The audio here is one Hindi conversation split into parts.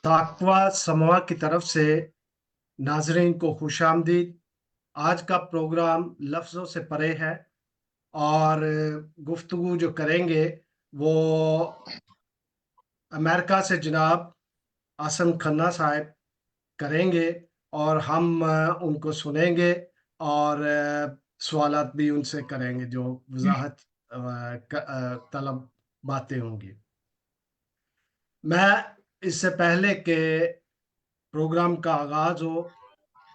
ताकवा समवा की तरफ से नाजरीन को खुशामदीद। आज का प्रोग्राम लफ्ज़ों से परे है और गुफ्तगू जो करेंगे वो अमेरिका से जनाब आसन खन्ना साहब करेंगे और हम उनको सुनेंगे और सवालात भी उनसे करेंगे जो वजाहत तलब बातें होंगी। मैं इससे पहले के प्रोग्राम का आगाज हो,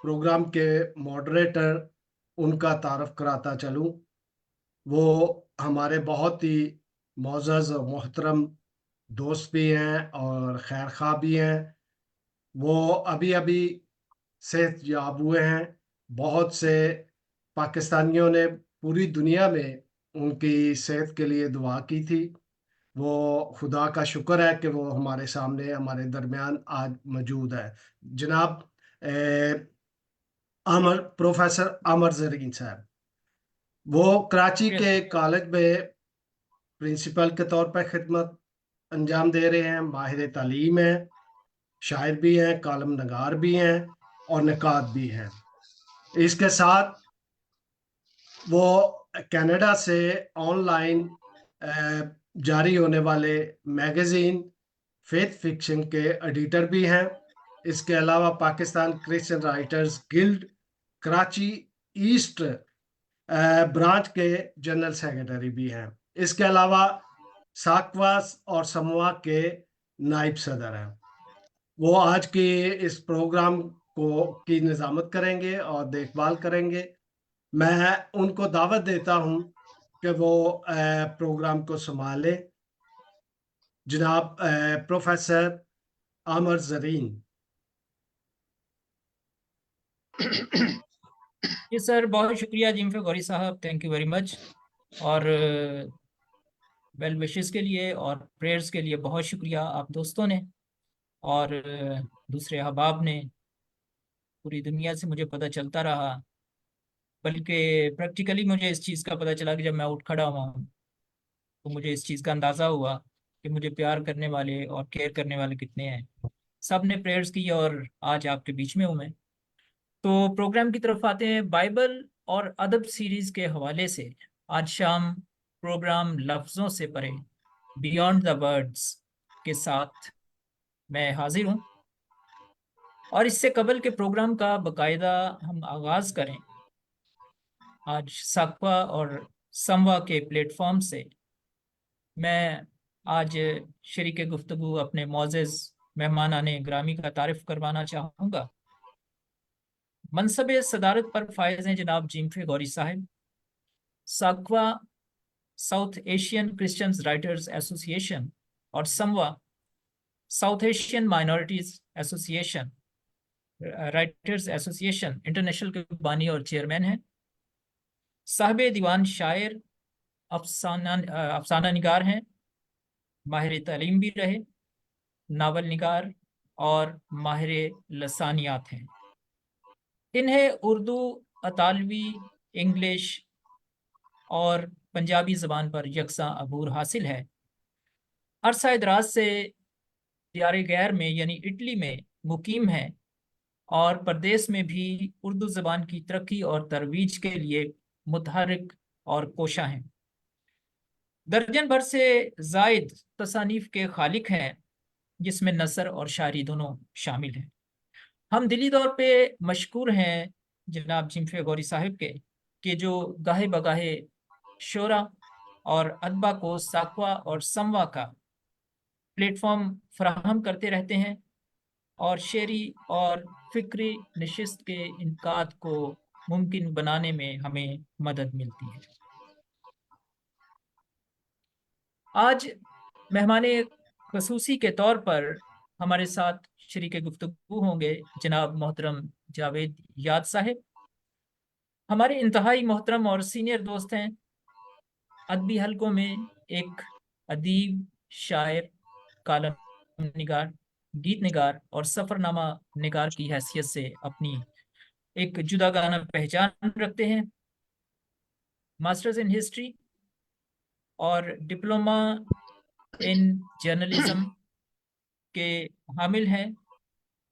प्रोग्राम के मॉडरेटर उनका तारफ कराता चलूं। वो हमारे बहुत ही मोअज़्ज़ज़ और मोहतरम दोस्त भी हैं और खैर खा भी हैं। वो अभी अभी सेहत याब हुए हैं। बहुत से पाकिस्तानियों ने पूरी दुनिया में उनकी सेहत के लिए दुआ की थी। वो खुदा का शुक्र है कि वो हमारे सामने हमारे दरमियान आज मौजूद है। जनाब प्रोफेसर अमर जरीन साहब, वो कराची यस के सर। कॉलेज में प्रिंसिपल के तौर पर खिदमत अंजाम दे रहे हैं। माहिर तालीम हैं, शायर भी हैं, कॉलम नगार भी हैं और निकात भी हैं। इसके साथ वो कनाडा से ऑनलाइन जारी होने वाले मैगजीन फेथ फिक्शन के एडिटर भी हैं। इसके अलावा Pakistan Christian writers guild Karachi east branch के जनरल सेक्रेटरी भी हैं। इसके अलावा साकवास और समवा के नायब सदर हैं। वो आज के इस प्रोग्राम को की निजामत करेंगे और देखभाल करेंगे। मैं उनको दावत देता हूं कि वो प्रोग्राम को संभालें। जनाब प्रोफेसर आमर जरीन। जी सर, बहुत शुक्रिया जिम गौरी साहब, थैंक यू वेरी मच। और वेल विशेस के लिए और प्रेयर्स के लिए बहुत शुक्रिया आप दोस्तों ने और दूसरे अहबाब ने। पूरी दुनिया से मुझे पता चलता रहा, बल्कि प्रैक्टिकली मुझे इस चीज़ का पता चला कि जब मैं उठ खड़ा हुआ हूँ तो मुझे इस चीज़ का अंदाज़ा हुआ कि मुझे प्यार करने वाले और केयर करने वाले कितने हैं। सब ने प्रेयर्स की और आज आपके बीच में हूँ मैं। तो प्रोग्राम की तरफ आते हैं। बाइबल और अदब सीरीज के हवाले से आज शाम प्रोग्राम लफ्ज़ों से परे, बियॉन्ड द वर्ड्स के साथ मैं हाजिर हूँ। और इससे कबल के प्रोग्राम का बकायदा हम आगाज करें, आज साकवा और समवा के प्लेटफॉर्म से मैं आज शरीक गुफ्तगू अपने मोअज़्ज़ज़ मेहमानाने ग्रामी का तारिफ करवाना चाहूँगा। मनसब सदारत पर फायज हैं जनाब जिम्फे गौरी साहब। साकवा South Asian Christians writers association और समवा South Asian minorities association writers association international के बानी और चेयरमैन हैं। साहिब दीवान शायर, अफसाना निगार हैं, माहिर तालीम भी रहे, नावल निगार और माहिर लसानियात हैं। इन्हें उर्दू, अतालवी, इंग्लिश और पंजाबी ज़बान पर यकसा अबूर हासिल है। अरसा दराज से दियार गैर में यानी इटली में मुकीम है और प्रदेश में भी उर्दू ज़बान की तरक्की और तरवीज के लिए मुतहरिक और कोशा हैं। दर्जन भर से जायद तसानीफ के खालिक हैं, जिसमें नसर और शायरी दोनों शामिल हैं। हम दिली तौर पे मशकूर हैं जनाब जिम्फे गौरी साहिब के कि जो गाहे बगाहे शोरा और अदबा को साकवा और समवा का प्लेटफॉर्म फराहम करते रहते हैं और शेरी और फिक्री नशिस्त के इनकात को मुमकिन बनाने में हमें मदद मिलती है। आज मेहमाने खसूसी के तौर पर हमारे साथ शरीक गुफ्तगू होंगे जनाब मोहतरम जावेद याद साहिब। हमारे इंतहाई मोहतरम और सीनियर दोस्त हैं। अदबी हलकों में एक अदीब, शायर, कालम निगार, गीत निगार और सफरनामा निगार की हैसियत से अपनी एक जुदागाना पहचान रखते हैं। मास्टर्स इन हिस्ट्री और डिप्लोमा इन जर्नलिज्म के हामिल हैं।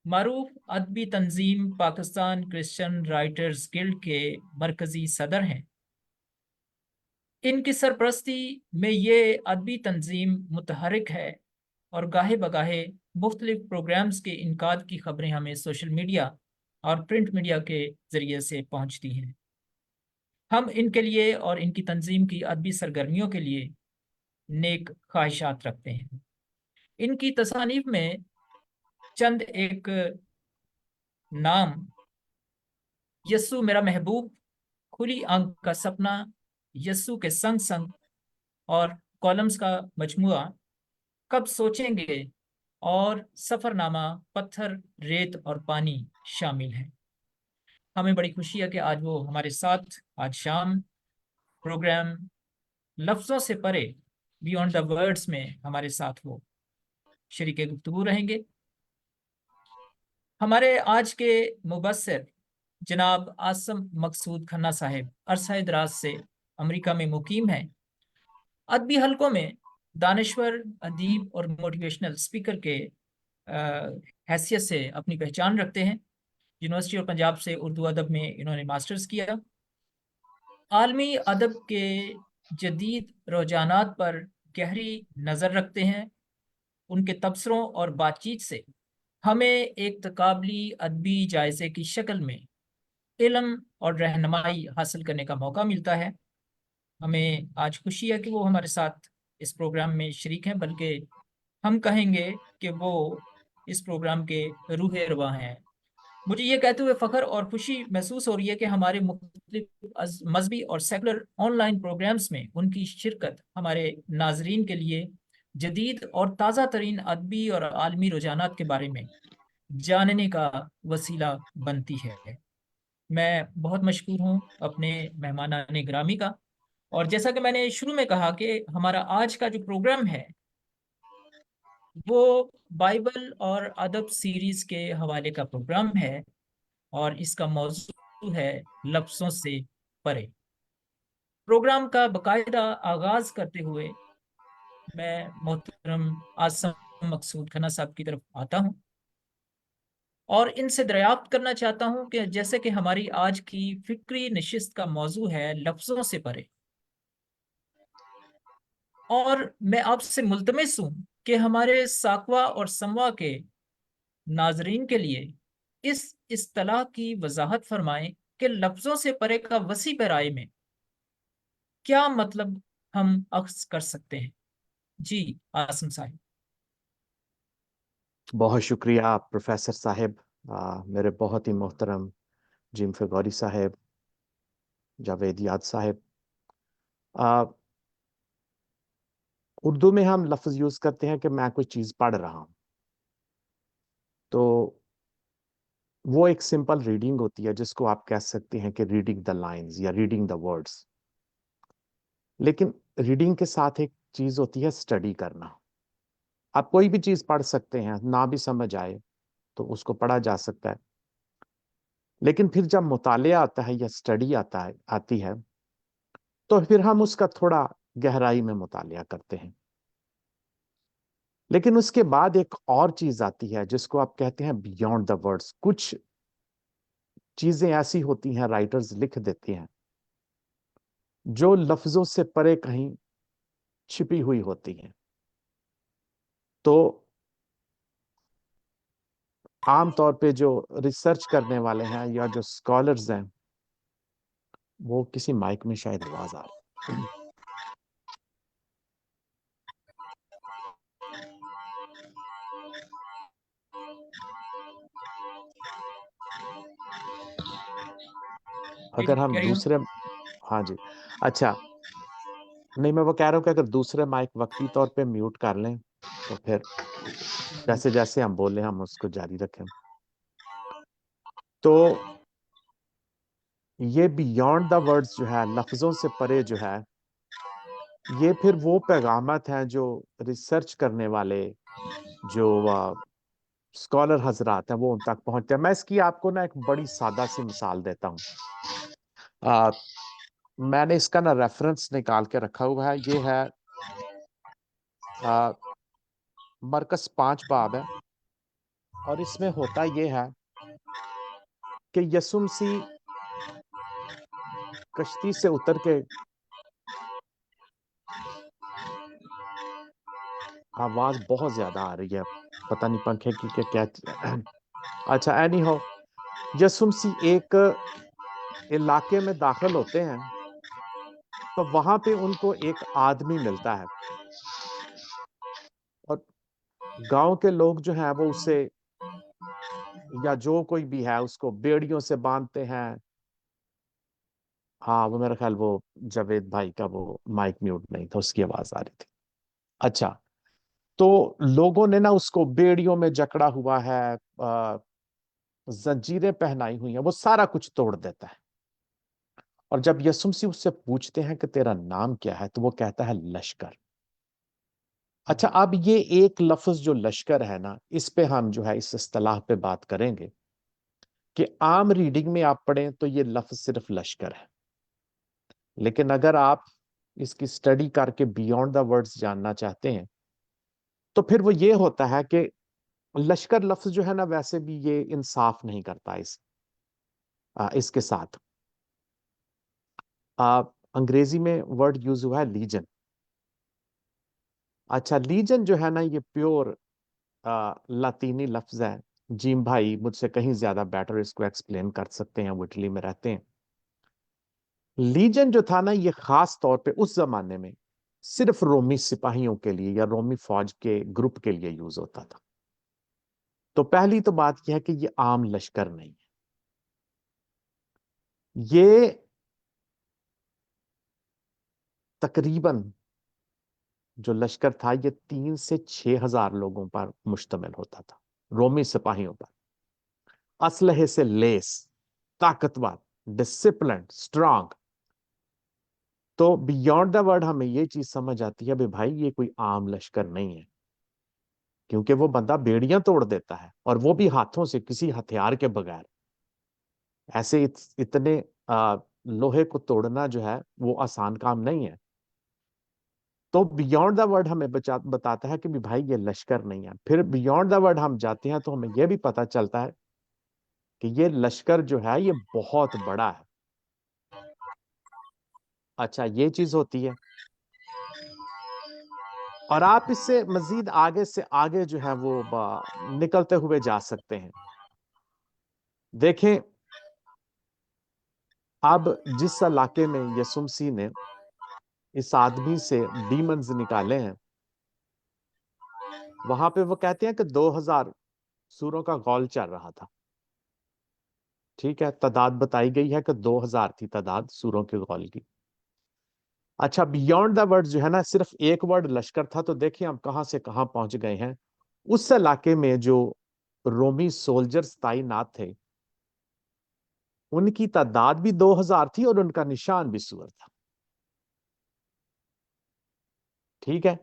मारूफ अदबी तंजीम पाकिस्तान क्रिश्चियन राइटर्स गिल्ड के मरकजी सदर हैं। इनकी सरपरस्ती में ये अदबी तंजीम मुतहरिक है और गाहे बगाहे मुख्तलिफ प्रोग्राम्स के इनकाद की खबरें हमें सोशल मीडिया और प्रिंट मीडिया के ज़रिए से पहुंचती हैं। हम इनके लिए और इनकी तंजीम की अदबी सरगर्मियों के लिए नेक ख्वाहिशात रखते हैं। इनकी तसानीफ में चंद एक नाम: यस्सु मेरा महबूब, खुली आंख का सपना, यस्सु के संग संग और कॉलम्स का मजमुआ, कब सोचेंगे और सफरनामा, पत्थर, रेत और पानी शामिल हैं। हमें बड़ी खुशी है कि आज वो हमारे साथ आज शाम प्रोग्राम लफ्ज़ों से परे, बियॉन्ड द वर्ड्स में हमारे साथ वो शरीके गुफ्तगू रहेंगे। हमारे आज के मुबस्सिर जनाब आसम मकसूद खन्ना साहिब अरसा दराज से अमेरिका में मुकीम हैं। अदबी हलकों में दानश्वर, अदीब और मोटिवेशनल स्पीकर के हैसियत से अपनी पहचान रखते हैं। यूनिवर्सिटी ऑफ पंजाब से उर्दू अदब में इन्होंने मास्टर्स किया। आलमी अदब के जदीद रुझानात पर गहरी नज़र रखते हैं। उनके तबसरों और बातचीत से हमें एक तकाबली अदबी जायज़े की शक्ल में इल्म और रहनुमाई हासिल करने का मौका मिलता है। हमें आज खुशी है कि वो हमारे साथ इस प्रोग्राम में शरीक हैं, बल्कि हम कहेंगे कि वो इस प्रोग्राम के रूह रवा हैं। मुझे ये कहते हुए फ़ख्र और खुशी महसूस हो रही है कि हमारे मुख्तलिफ मजहबी और सेकुलर ऑनलाइन प्रोग्राम्स में उनकी शिरकत हमारे नाजरीन के लिए जदीद और ताज़ा तरीन अदबी और आलमी रुझानात के बारे में जानने का वसीला बनती है। मैं बहुत मशकूर हूँ अपने मेहमानाने गिरामी का। और जैसा कि मैंने शुरू में कहा कि हमारा आज का जो प्रोग्राम है वो बाइबल और अदब सीरीज के हवाले का प्रोग्राम है और इसका मौजू है लफ्ज़ों से परे। प्रोग्राम का बाकायदा आगाज करते हुए मैं मोहतरम आसम मकसूद खन्ना साहब की तरफ आता हूँ और इनसे दरियाफ्त करना चाहता हूँ कि जैसे कि हमारी आज की फिक्री नशिस्त का मौजू है लफ्ज़ों से परे, और मैं आपसे मुल्तमिस हूँ कि हमारे साकवा और समवा के नाजरीन के लिए इस इस्तिलाह की वजाहत फरमाएं कि लफ्ज़ों से परे का वसी पैराए में क्या मतलब हम अख्ज़ कर सकते हैं। जी आसम साहब। बहुत शुक्रिया प्रोफेसर साहब, मेरे बहुत ही मोहतरम जिम फ़गौरी साहब, जावेद याद साहब। उर्दू में हम लफ्ज़ यूज़ करते हैं कि मैं कोई चीज़ पढ़ रहा हूँ, तो वो एक सिंपल रीडिंग होती है जिसको आप कह सकते हैं कि रीडिंग द लाइंस या रीडिंग द वर्ड्स। लेकिन रीडिंग के साथ एक चीज़ होती है स्टडी करना। आप कोई भी चीज़ पढ़ सकते हैं, ना भी समझ आए तो उसको पढ़ा जा सकता है, लेकिन फिर जब मुतालिया आता है या स्टडी आती है, तो फिर हम उसका थोड़ा गहराई में मुतालिया करते हैं। लेकिन उसके बाद एक और चीज आती है जिसको आप कहते हैं बियॉन्ड द वर्ड्स। कुछ चीजें ऐसी होती हैं, राइटर्स लिख देते हैं, जो लफ्जों से परे कहीं छिपी हुई होती हैं। तो आमतौर पे जो रिसर्च करने वाले हैं या जो स्कॉलर्स हैं, वो किसी माइक में शायद आवाज आ रही है। जी जी अगर हम कैरी ऑन। दूसरे, हाँ जी, अच्छा, नहीं मैं वो कह रहा हूँ कि अगर दूसरे माइक वक्ती तौर पे म्यूट कर लें तो फिर जैसे जैसे हम बोले हम उसको जारी रखें। तो ये बियॉन्ड द वर्ड्स जो है, लफ्जों से परे जो है, ये फिर वो पैगामत हैं जो रिसर्च करने वाले, जो स्कॉलर हजरात हैं, वो उन तक पहुंचते हैं। मैं इसकी आपको ना एक बड़ी सादा सी मिसाल देता हूँ। मैंने इसका ना रेफरेंस निकाल के रखा हुआ है। ये है मरकस 5 बाब है, और इसमें होता यह है कि यसुम मसीह कश्ती से उतर के, आवाज बहुत ज्यादा आ रही है, पता नहीं पंखे की क्या। अच्छा, एनी हो, यसुम मसीह एक इलाके में दाखिल होते हैं, तो वहां पे उनको एक आदमी मिलता है, और गांव के लोग जो हैं वो उसे, या जो कोई भी है, उसको बेड़ियों से बांधते हैं। हाँ, वो मेरा ख्याल वो जावेद भाई का वो माइक म्यूट नहीं था, उसकी आवाज आ रही थी। अच्छा, तो लोगों ने ना उसको बेड़ियों में जकड़ा हुआ है, जंजीरें पहनाई हुई हैं, वो सारा कुछ तोड़ देता है। और जब यसुम मसीह उससे पूछते हैं कि तेरा नाम क्या है, तो वो कहता है लश्कर। अच्छा, अब ये एक लफ्ज जो लश्कर है ना, इस पे हम जो है इस इस्तिलाह पे बात करेंगे कि आम रीडिंग में आप पढ़ें तो ये लफ्ज सिर्फ लश्कर है, लेकिन अगर आप इसकी स्टडी करके बियॉन्ड द वर्ड्स जानना चाहते हैं, तो फिर वो ये होता है कि लश्कर लफ्ज जो है ना, वैसे भी ये इंसाफ नहीं करता इसके साथ। अंग्रेजी में वर्ड यूज हुआ है लीजन। अच्छा, लीजन जो है ना, ये प्योर लातीनी लफ्ज है। जीम भाई मुझसे कहीं ज्यादा बेटर इसको एक्सप्लेन कर सकते हैं, वो इटली में रहते हैं। लीजन जो था ना, ये खास तौर पे उस जमाने में सिर्फ रोमी सिपाहियों के लिए या रोमी फौज के ग्रुप के लिए यूज होता था। तो पहली तो बात यह है कि ये आम लश्कर नहीं है। ये तकरीबन जो लश्कर था, ये 3 से 6 हजार लोगों पर मुश्तमिल होता था, रोमी सिपाहियों पर, असलहे से लेस, ताकतवर, डिसिप्लिन, स्ट्रांग। तो बियॉन्ड द वर्ड हमें ये चीज समझ आती है भाई ये कोई आम लश्कर नहीं है, क्योंकि वो बंदा बेड़ियां तोड़ देता है, और वो भी हाथों से, किसी हथियार के बगैर। ऐसे इतने लोहे को तोड़ना जो है वो आसान काम नहीं है। तो बियॉन्ड द वर्ड हमें बताता है कि भी भाई ये लश्कर नहीं है। फिर बियॉन्ड द वर्ड हम जाते हैं तो हमें यह भी पता चलता है कि ये लश्कर जो है ये बहुत बड़ा है। अच्छा, ये चीज होती है। और आप इससे मजीद आगे से आगे जो है वो निकलते हुए जा सकते हैं। देखें, अब जिस इलाके में यसुम मसीह ने इस आदमी से डीमंस निकाले हैं, वहां पे वो कहते हैं कि 2000 सूरों का गौल चल रहा था। ठीक है, तादाद बताई गई है कि 2000 थी तादाद सूरों के गौल की। अच्छा, बियॉन्ड द वर्ड जो है ना, सिर्फ एक वर्ड लश्कर था, तो देखिए हम कहां से कहां पहुंच गए हैं। उस इलाके में जो रोमी सोल्जर्स तैनात थे, उनकी तादाद भी 2000 थी, और उनका निशान भी सूअर था। ठीक है,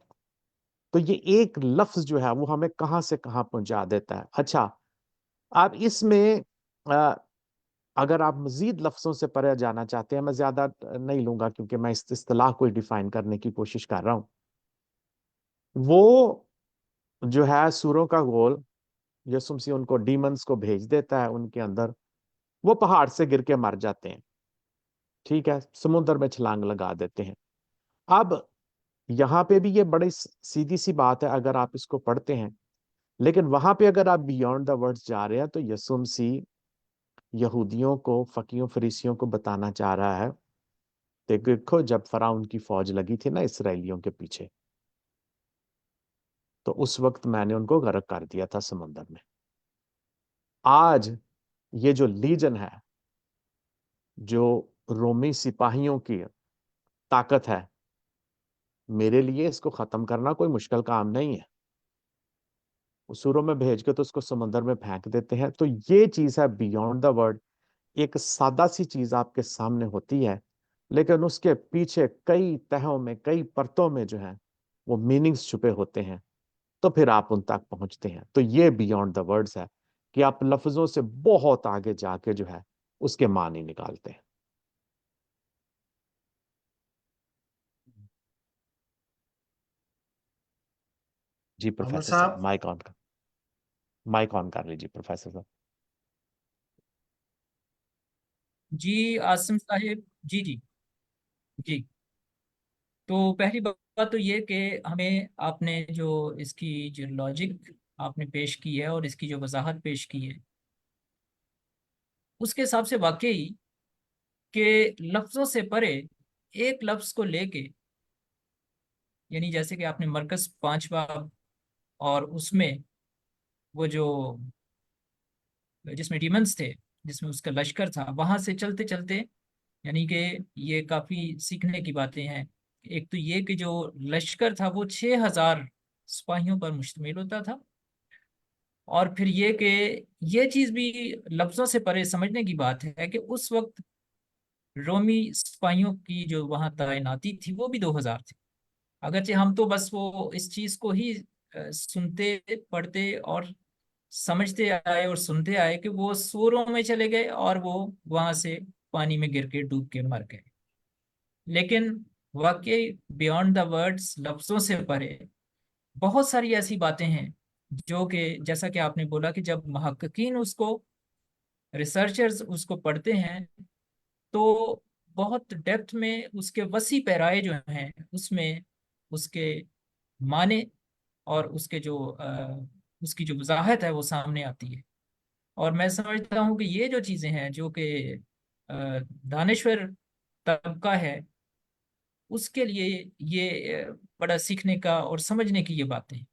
तो ये एक लफ्ज जो है वो हमें कहां से कहां पहुंचा देता है। अच्छा, अब इसमें अ, अगर आप मजीद लफ्जों से परे जाना चाहते हैं, मैं ज्यादा नहीं लूंगा क्योंकि मैं इस इस्तिलाह को डिफाइन करने की कोशिश कर रहा हूं। वो जो है सूरों का गोल, यसुम मसीह उनको डीमंस को भेज देता है उनके अंदर, वो पहाड़ से गिर के मर जाते हैं। ठीक है, समुद्र में छलांग लगा देते हैं। अब यहाँ पे भी ये बड़ी सीधी सी बात है अगर आप इसको पढ़ते हैं, लेकिन वहां पे अगर आप बियॉन्ड द वर्ड्स जा रहे हैं, तो यसुम मसीह यहूदियों को, फकीयों फरीसियों को बताना चाह रहा है, देखो जब फराउन की फौज लगी थी ना इसराइलियों के पीछे, तो उस वक्त मैंने उनको गर्क कर दिया था समुद्र में। आज ये जो लीजन है, जो रोमी सिपाहियों की ताकत है, मेरे लिए इसको खत्म करना कोई मुश्किल काम नहीं है। उसूरों में भेज के तो उसको समुद्र में फेंक देते हैं। तो ये चीज है बियॉन्ड द वर्ड। एक सादा सी चीज आपके सामने होती है, लेकिन उसके पीछे कई तहों में, कई परतों में जो है वो मीनिंग्स छुपे होते हैं। तो फिर आप उन तक पहुंचते हैं। तो ये बियॉन्ड द वर्ड्स है कि आप लफ्जों से बहुत आगे जाके जो है उसके मानी निकालते हैं। जी अमर प्रोफेसर साहब, साहब। माइक ऑन कर लीजिए प्रोफेसर साहब। जी आसिम साहिब, जी जी जी। तो पहली बात तो ये कि हमें आपने जो इसकी जो लॉजिक आपने पेश की है और इसकी जो वजाहत पेश की है, उसके हिसाब से वाकई के लफ्जों से परे एक लफ्ज को लेके, यानी जैसे कि आपने मरकज पांचवा और उसमें वो जो जिसमें डीमंस थे, जिसमें उसका लश्कर था, वहां से चलते चलते, यानी कि ये काफी सीखने की बातें हैं। एक तो ये कि जो लश्कर था वो 6,000 सिपाहियों पर मुश्तमिल होता था। और फिर ये कि ये चीज भी लफ्जों से परे समझने की बात है कि उस वक्त रोमी सिपाहियों की जो वहां तैनाती थी वो भी 2,000 थी। अगरचे हम तो बस वो इस चीज को ही सुनते पढ़ते और समझते आए और सुनते आए कि वो सूरों में चले गए और वो वहां से पानी में गिर के डूब के मर गए। लेकिन वाकई बियॉन्ड द वर्ड्स, लफ्जों से परे बहुत सारी ऐसी बातें हैं जो कि जैसा कि आपने बोला कि जब महक्कीन उसको, रिसर्चर्स उसको पढ़ते हैं, तो बहुत डेप्थ में उसके वसी पैराए जो हैं उसमें उसके माने और उसके जो उसकी जो वजाहत है वो सामने आती है। और मैं समझता हूँ कि ये जो चीज़ें हैं जो कि दानिश्वर तबका है, उसके लिए ये बड़ा सीखने का और समझने की ये बातें हैं।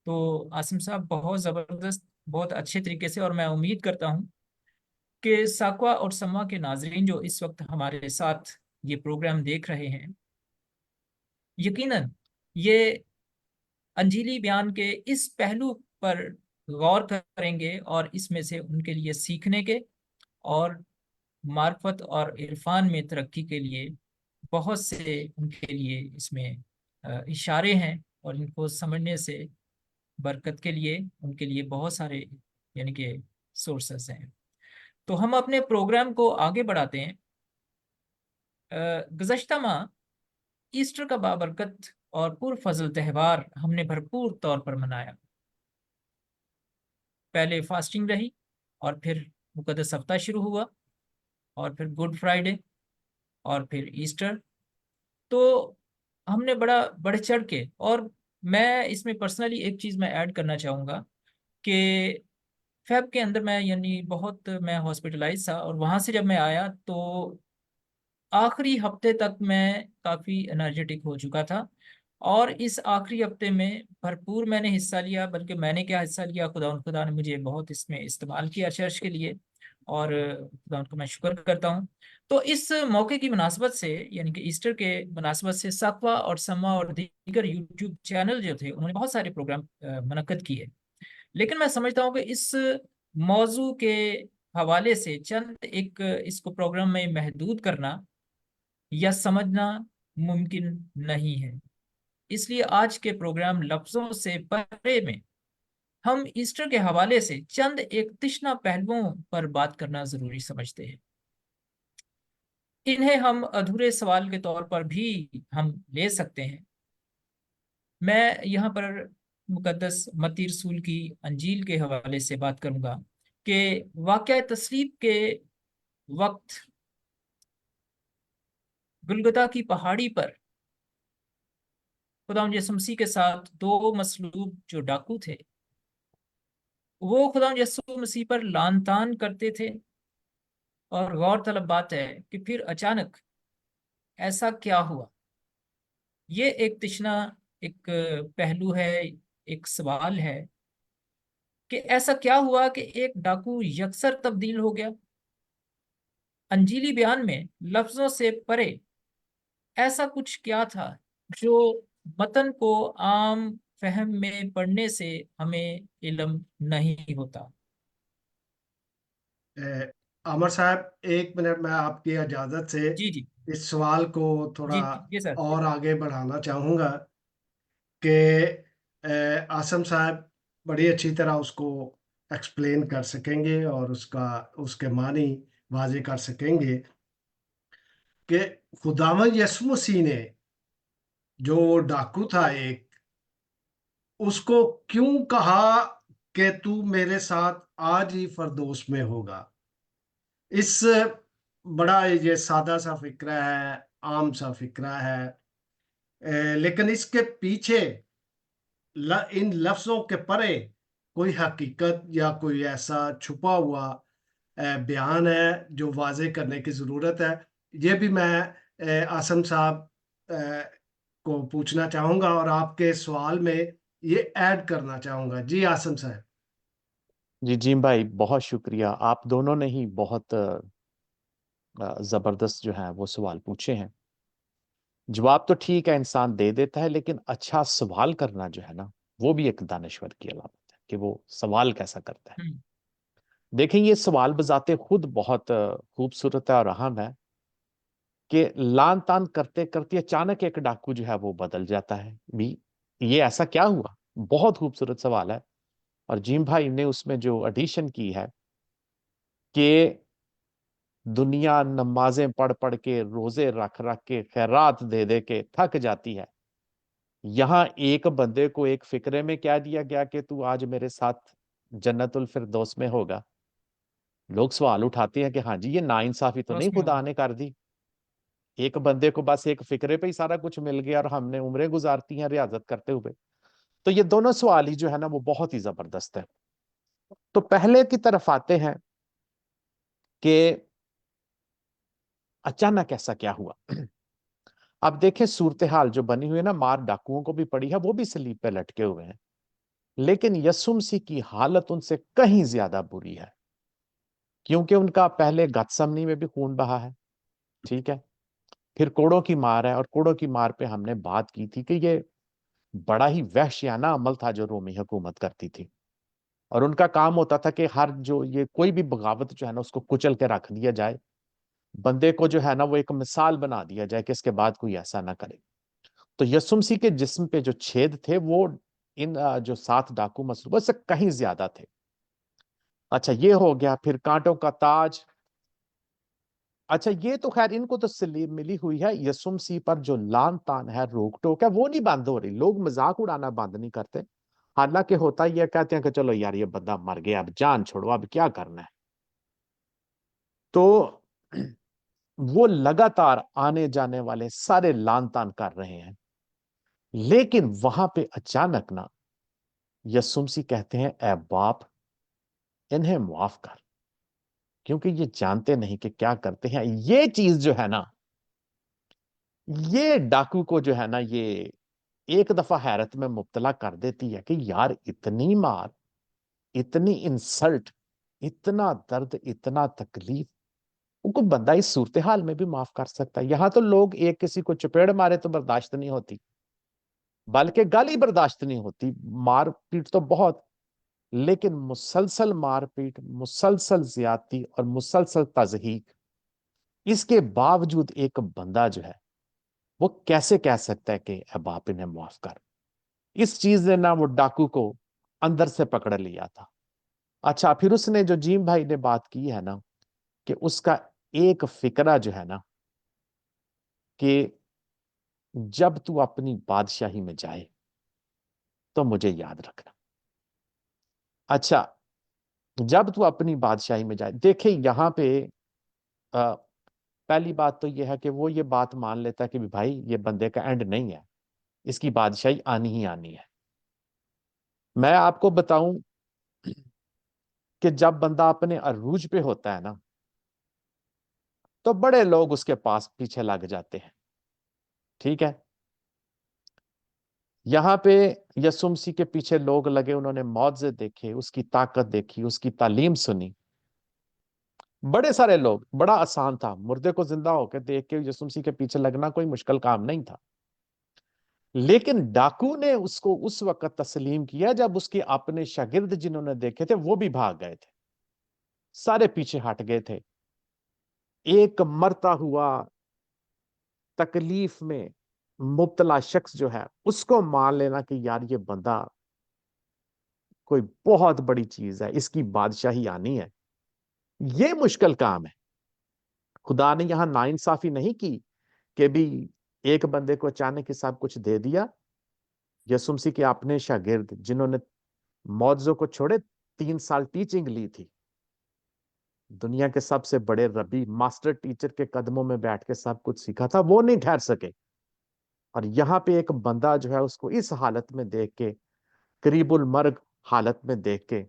तो आसिम साहब बहुत ज़बरदस्त, बहुत अच्छे तरीके से, और मैं उम्मीद करता हूँ कि साकवा और सम्मा के नाजरीन जो इस वक्त हमारे साथ ये प्रोग्राम देख रहे हैं, यकीनन ये अंजीली बयान के इस पहलू पर गौर करेंगे और इसमें से उनके लिए सीखने के और मार्फत और इरफान में तरक्की के लिए बहुत से उनके लिए इसमें इशारे हैं। और इनको समझने से बरकत के लिए उनके लिए बहुत सारे, यानी कि सोर्सेस हैं। तो हम अपने प्रोग्राम को आगे बढ़ाते हैं। गुज़श्ता माह ईस्टर का बाबरकत और पुरफजल त्यौहार हमने भरपूर तौर पर मनाया। पहले फास्टिंग रही और फिर मुकद्दस हफ्ता शुरू हुआ और फिर गुड फ्राइडे और फिर ईस्टर। तो हमने बड़ा बढ़ चढ़ के, और मैं इसमें पर्सनली एक चीज़ मैं ऐड करना चाहूँगा कि फेब के अंदर मैं, यानी बहुत मैं हॉस्पिटलाइज था, और वहाँ से जब मैं आया तो आखिरी हफ्ते तक मैं काफ़ी एनर्जेटिक हो चुका था। और इस आखिरी हफ्ते में भरपूर मैंने हिस्सा लिया, बल्कि मैंने क्या हिस्सा लिया, खुदा ने मुझे बहुत इसमें इस्तेमाल किया चर्च के लिए, और खुदा को मैं शुक्र करता हूँ। तो इस मौके की मुनासबत से, यानी कि ईस्टर के मुनासबत से, साकवा और समा और दीगर यूट्यूब चैनल जो थे उन्होंने बहुत सारे प्रोग्राम मुनक्कद किए। लेकिन मैं समझता हूँ कि इस मौजू के हवाले से चंद एक इसको प्रोग्राम में महदूद करना या समझना मुमकिन नहीं है। इसलिए आज के प्रोग्राम लफ्जों से परे में हम ईस्टर के हवाले से चंद एक तिश्ना पहलुओं पर बात करना जरूरी समझते हैं। इन्हें हम अधूरे सवाल के तौर पर भी हम ले सकते हैं। मैं यहाँ पर मुकद्दस मत्ती रसूल की अंजील के हवाले से बात करूंगा कि वाक़या तस्लीब के वक्त गुलगुता की पहाड़ी पर खुदा यसु मसीह के साथ दो मसलूब जो डाकू थे, वो खुदा यसु मसीह पर लान तान करते थे। और गौर तलब बात है कि फिर अचानक ऐसा क्या हुआ। ये एक तिश्ना एक पहलू है, एक सवाल है कि ऐसा क्या हुआ कि एक डाकू यकसर तब्दील हो गया। अंजीली बयान में लफ्जों से परे ऐसा कुछ क्या था जो मतन को आम फहम में पढ़ने से हमें इल्म नहीं होता। अमर साहब, एक मिनट, मैं आपकी इजाजत से जी जी इस सवाल को थोड़ा जी जी सर। और आगे बढ़ाना चाहूंगा कि आसम साहब बड़ी अच्छी तरह उसको एक्सप्लेन कर सकेंगे और उसका उसके मानी वाजे कर सकेंगे कि खुदावंद यसु मसीह ने, जो डाकू था एक, उसको क्यों कहा कि तू मेरे साथ आज ही फरदौस में होगा। इस बड़ा ये सादा सा फिक्रा है, आम सा फिक्रा है, लेकिन इसके पीछे इन लफ्जों के परे कोई हकीकत या कोई ऐसा छुपा हुआ बयान है जो वाजे करने की जरूरत है। ये भी मैं आसम साहब को पूछना चाहूंगा और आपके सवाल में ये ऐड करना चाहूंगा। जी आसम साहब। जी जीम भाई, बहुत शुक्रिया। आप दोनों ने ही बहुत जबरदस्त जो है वो सवाल पूछे हैं। जवाब तो ठीक है, इंसान दे देता है, लेकिन अच्छा सवाल करना जो है ना, वो भी एक दानश्वर की अलामत है कि वो सवाल कैसा करता है। हम्म। देखें, ये सवाल बजाते खुद बहुत खूबसूरत है और अहम है कि लान तान करते करते अचानक एक डाकू जो है वो बदल जाता है भी। ये ऐसा क्या हुआ? बहुत खूबसूरत सवाल है। और जीम भाई ने उसमें जो एडिशन की है कि दुनिया नमाजें पढ़ पढ़ के, रोजे रख रख के, खैरात दे दे के थक जाती है। यहां एक बंदे को एक फिक्रे में क्या दिया गया कि तू आज मेरे साथ जन्नतुल फिरदौस में होगा। लोग सवाल उठाते हैं कि हाँ जी, ये नाइंसाफी तो तो नहीं उसमें खुदा होगा। ने कर दी? एक बंदे को बस एक फिक्रे पे ही सारा कुछ मिल गया और हमने उम्रें गुजारती हैं रियाजत करते हुए। तो ये दोनों सवाल ही जो है ना वो बहुत ही जबरदस्त है। तो पहले की तरफ आते हैं कि अचानक ऐसा क्या हुआ। अब देखें, सूरत हाल जो बनी हुई है ना, मार डाकुओं को भी पड़ी है, वो भी सलीब पे लटके हुए हैं, लेकिन यसुमसी की हालत उनसे कहीं ज्यादा बुरी है, क्योंकि उनका पहले गतसमनी में भी खून बहा है। ठीक है। फिर कोड़ों की मार है, और कोड़ों की मार पे हमने बात की थी कि ये बड़ा ही वहशियाना अमल था जो रोमी हुकूमत करती थी। और उनका काम होता था कि हर जो ये कोई भी बगावत जो है ना उसको कुचल के रख दिया जाए, बंदे को जो है ना वो एक मिसाल बना दिया जाए कि इसके बाद कोई ऐसा ना करे। तो यसुमसी के जिस्म पे जो छेद थे वो इन जो 7 डाकू मसरूबों से कहीं ज्यादा थे। अच्छा, ये हो गया। फिर कांटों का ताज। अच्छा, ये तो खैर इनको तो सलीब मिली हुई है। यसुमसी पर जो लान तान है, रोक टोक है, वो नहीं बंद हो रही। लोग मजाक उड़ाना बंद नहीं करते। हालांकि होता ये कहते हैं कि चलो यार ये बंदा मर गया, अब जान छोड़ो, अब क्या करना है। तो वो लगातार आने जाने वाले सारे लान तान कर रहे हैं, लेकिन वहां पे अचानक ना यसुमसी कहते हैं, ए बाप, इन्हें माफ कर, क्योंकि ये जानते नहीं कि क्या करते हैं। ये चीज जो है ना, ये डाकू को जो है ना, ये एक दफा हैरत में मुब्तला कर देती है कि यार इतनी मार, इतनी इंसल्ट, इतना दर्द, इतना तकलीफ, उनको बंदा इस सूरत हाल में भी माफ कर सकता है। यहां तो लोग एक किसी को चपेड़ मारे तो बर्दाश्त नहीं होती, बल्कि गाली बर्दाश्त नहीं होती, मार पीट तो बहुत, लेकिन मुसलसल मारपीट, मुसलसल ज्यादती और मुसलसल तजहीक, इसके बावजूद एक बंदा जो है वो कैसे कह सकता है कि अब आप इन्हें माफ कर। इस चीज ने ना वो डाकू को अंदर से पकड़ लिया था। अच्छा, फिर उसने जो जीम भाई ने बात की है ना, कि उसका एक फिक्रा जो है ना, कि जब तू अपनी बादशाही में जाए तो मुझे याद रखना। अच्छा, जब तू अपनी बादशाही में जाए, देखे यहां पे अ, पहली बात तो यह है कि वो ये बात मान लेता है कि भाई ये बंदे का एंड नहीं है, इसकी बादशाही आनी ही आनी है। मैं आपको बताऊं कि जब बंदा अपने अरूज पे होता है ना, तो बड़े लोग उसके पास पीछे लग जाते हैं। ठीक है। यहां पे यसुमसी के पीछे लोग लगे, उन्होंने मौजे देखे, उसकी ताकत देखी, उसकी तालीम सुनी। बड़े सारे लोग, बड़ा आसान था, मुर्दे को जिंदा होकर देख के यसुमसी के पीछे लगना कोई मुश्किल काम नहीं था। लेकिन डाकू ने उसको उस वक्त तस्लीम किया जब उसके अपने शागिर्द जिन्होंने देखे थे वो भी भाग गए थे, सारे पीछे हट गए थे। एक मरता हुआ, तकलीफ में मुब्तला शख्स जो है उसको मान लेना कि यार ये बंदा कोई बहुत बड़ी चीज है, इसकी बादशाही आनी है, ये मुश्किल काम है। खुदा ने यहां नाइंसाफी नहीं की कि भी एक बंदे को अचानक ही सब कुछ दे दिया। यसुम मसीह के अपने शागिर्द जिन्होंने मौजों को छोड़े 3 साल टीचिंग ली थी, दुनिया के सबसे बड़े रबी मास्टर टीचर के कदमों में बैठ के सब कुछ सीखा था, वो नहीं ठहर सके। और यहाँ पे एक बंदा जो है उसको इस हालत में देख के, करीबुल मर्ग हालत में देख के,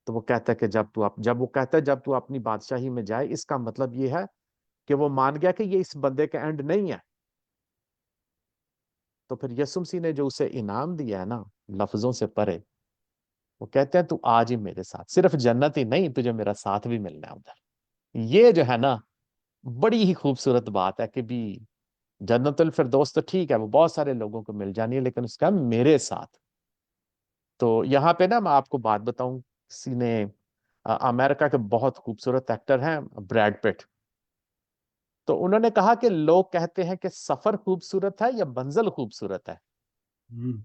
तो वो कहता है कि जब तू अपनी बादशाही में जाए, इसका मतलब ये है कि वो मान गया कि ये इस बंदे का एंड नहीं है। तो फिर यीशु मसीह ने जो उसे इनाम दिया है ना, लफ्जों से परे, वो कहते हैं तू आज ही मेरे साथ, सिर्फ जन्नत ही नहीं, तुझे मेरा साथ भी मिलना है उधर। ये जो है ना, बड़ी ही खूबसूरत बात है कि भी जन्नतुल फिरदौस तो ठीक है, वो बहुत सारे लोगों को मिल जानी है, लेकिन उसका मेरे साथ। तो यहाँ पे ना मैं आपको बात बताऊं, किसी ने अमेरिका के बहुत खूबसूरत एक्टर हैं ब्रैड पिट, तो उन्होंने कहा कि लोग कहते हैं कि सफर खूबसूरत है या मंजिल खूबसूरत है। हम्म।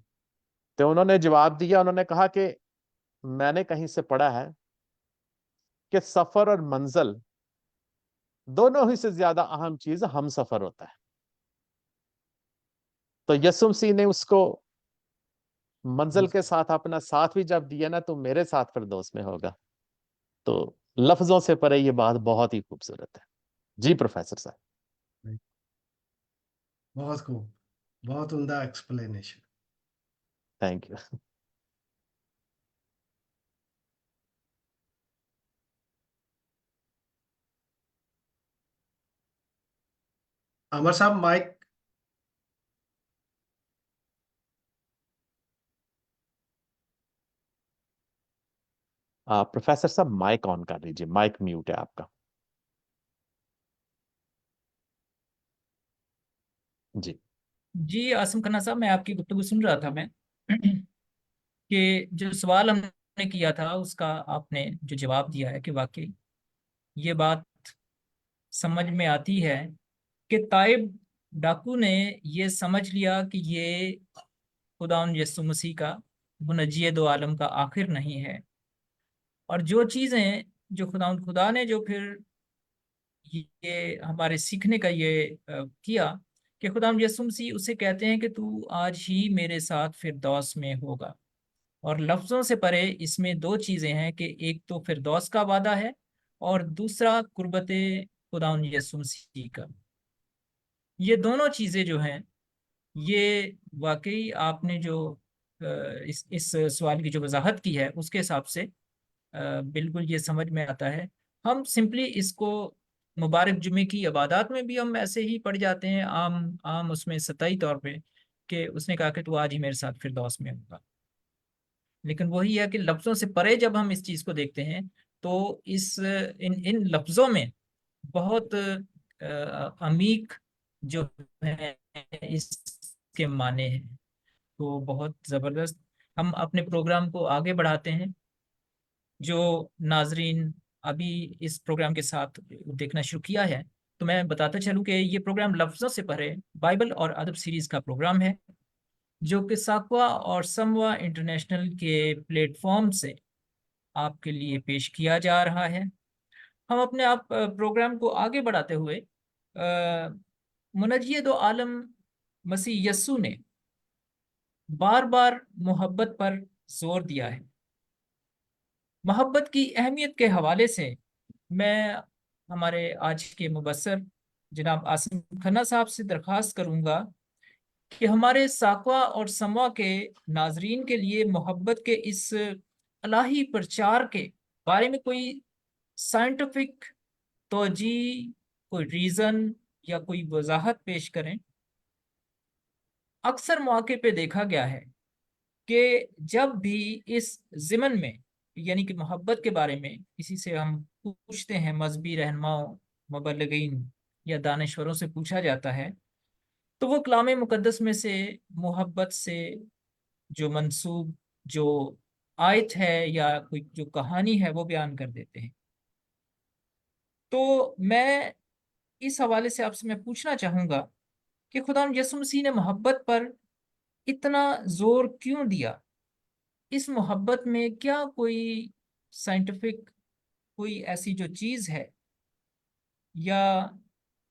तो उन्होंने जवाब दिया, उन्होंने कहा कि मैंने कहीं से पढ़ा है कि सफर और मंजिल दोनों ही से ज्यादा अहम चीज हम सफर होता है। तो यीशु मसीह ने उसको मंजिल के साथ अपना साथ भी जब दिया ना, तो मेरे साथ फिरदौस में होगा। तो लफ्जों से परे ये बात बहुत ही खूबसूरत है। जी प्रोफेसर साहब। बहुत खूब, बहुत उम्दा एक्सप्लेनेशन। Thank you. अमर साहब माइक। प्रोफेसर साहब माइक ऑन कर लीजिए, माइक म्यूट है आपका। जी। जी आसिम खन्ना साहब, मैं आपकी गुफ्तगू सुन रहा था मैं कि जो सवाल हमने किया था उसका आपने जो जवाब दिया है कि वाकई ये बात समझ में आती है कि ताइब डाकू ने ये समझ लिया कि ये खुदाउन यीशु मसीह का मुनज्जी दो आलम का आखिर नहीं है। और जो चीज़ें जो खुदा ने जो फिर ये हमारे सीखने का ये किया कि खुदाम यीशु मसीह उसे कहते हैं कि तू आज ही मेरे साथ फिरदौस में होगा। और लफ्जों से परे इसमें दो चीजें हैं कि एक तो फिरदौस का वादा है और दूसरा कुर्बत खुदाम यीशु मसीह का। ये दोनों चीजें जो हैं ये वाकई आपने जो इस सवाल की जो वजाहत की है उसके हिसाब से बिल्कुल ये समझ में आता है। हम सिंपली इसको मुबारक जुमे की इबादत में भी हम ऐसे ही पढ़ जाते हैं, आम आम उसमें सतही तौर पे कि उसने कहा कि तू आज ही मेरे साथ फिरदौस में होगा। लेकिन वही है कि लफ्जों से परे जब हम इस चीज को देखते हैं तो इस इन इन लफ्जों में बहुत अमीक जो है इसके माने हैं। तो बहुत जबरदस्त। हम अपने प्रोग्राम को आगे बढ़ाते हैं। जो नाजरीन अभी इस प्रोग्राम के साथ देखना शुरू किया है, तो मैं बताता चलूं कि ये प्रोग्राम लफ्जों से परे बाइबल और अदब सीरीज का प्रोग्राम है जो कि साकवा और समवा इंटरनेशनल के प्लेटफॉर्म से आपके लिए पेश किया जा रहा है। हम अपने आप प्रोग्राम को आगे बढ़ाते हुए मुनज्जी दो आलम मसीह यस्सु ने बार बार मोहब्बत पर जोर दिया है। मोहब्बत की अहमियत के हवाले से मैं हमारे आज के मुबस्सर जनाब आसिम खन्ना साहब से दरख्वास्त करूंगा कि हमारे साकवा और समवा के नाजरीन के लिए मोहब्बत के इस अलाही प्रचार के बारे में कोई साइंटिफिक तोजी, कोई रीज़न या कोई वजाहत पेश करें। अक्सर मौके पे देखा गया है कि जब भी इस ज़िमन में यानी कि मोहब्बत के बारे में किसी से हम पूछते हैं, मजहबी रहनुमाओं, मुबल्लिगीन या दानश्वरों से पूछा जाता है, तो वो कलाम मुकद्दस में से मोहब्बत से जो मंसूब जो आयत है या कोई जो कहानी है वो बयान कर देते हैं। तो मैं इस हवाले से आपसे मैं पूछना चाहूँगा कि खुदा यीशु मसीह ने मोहब्बत पर इतना जोर क्यों दिया? इस मोहब्बत में क्या कोई साइंटिफिक कोई ऐसी जो चीज़ है, या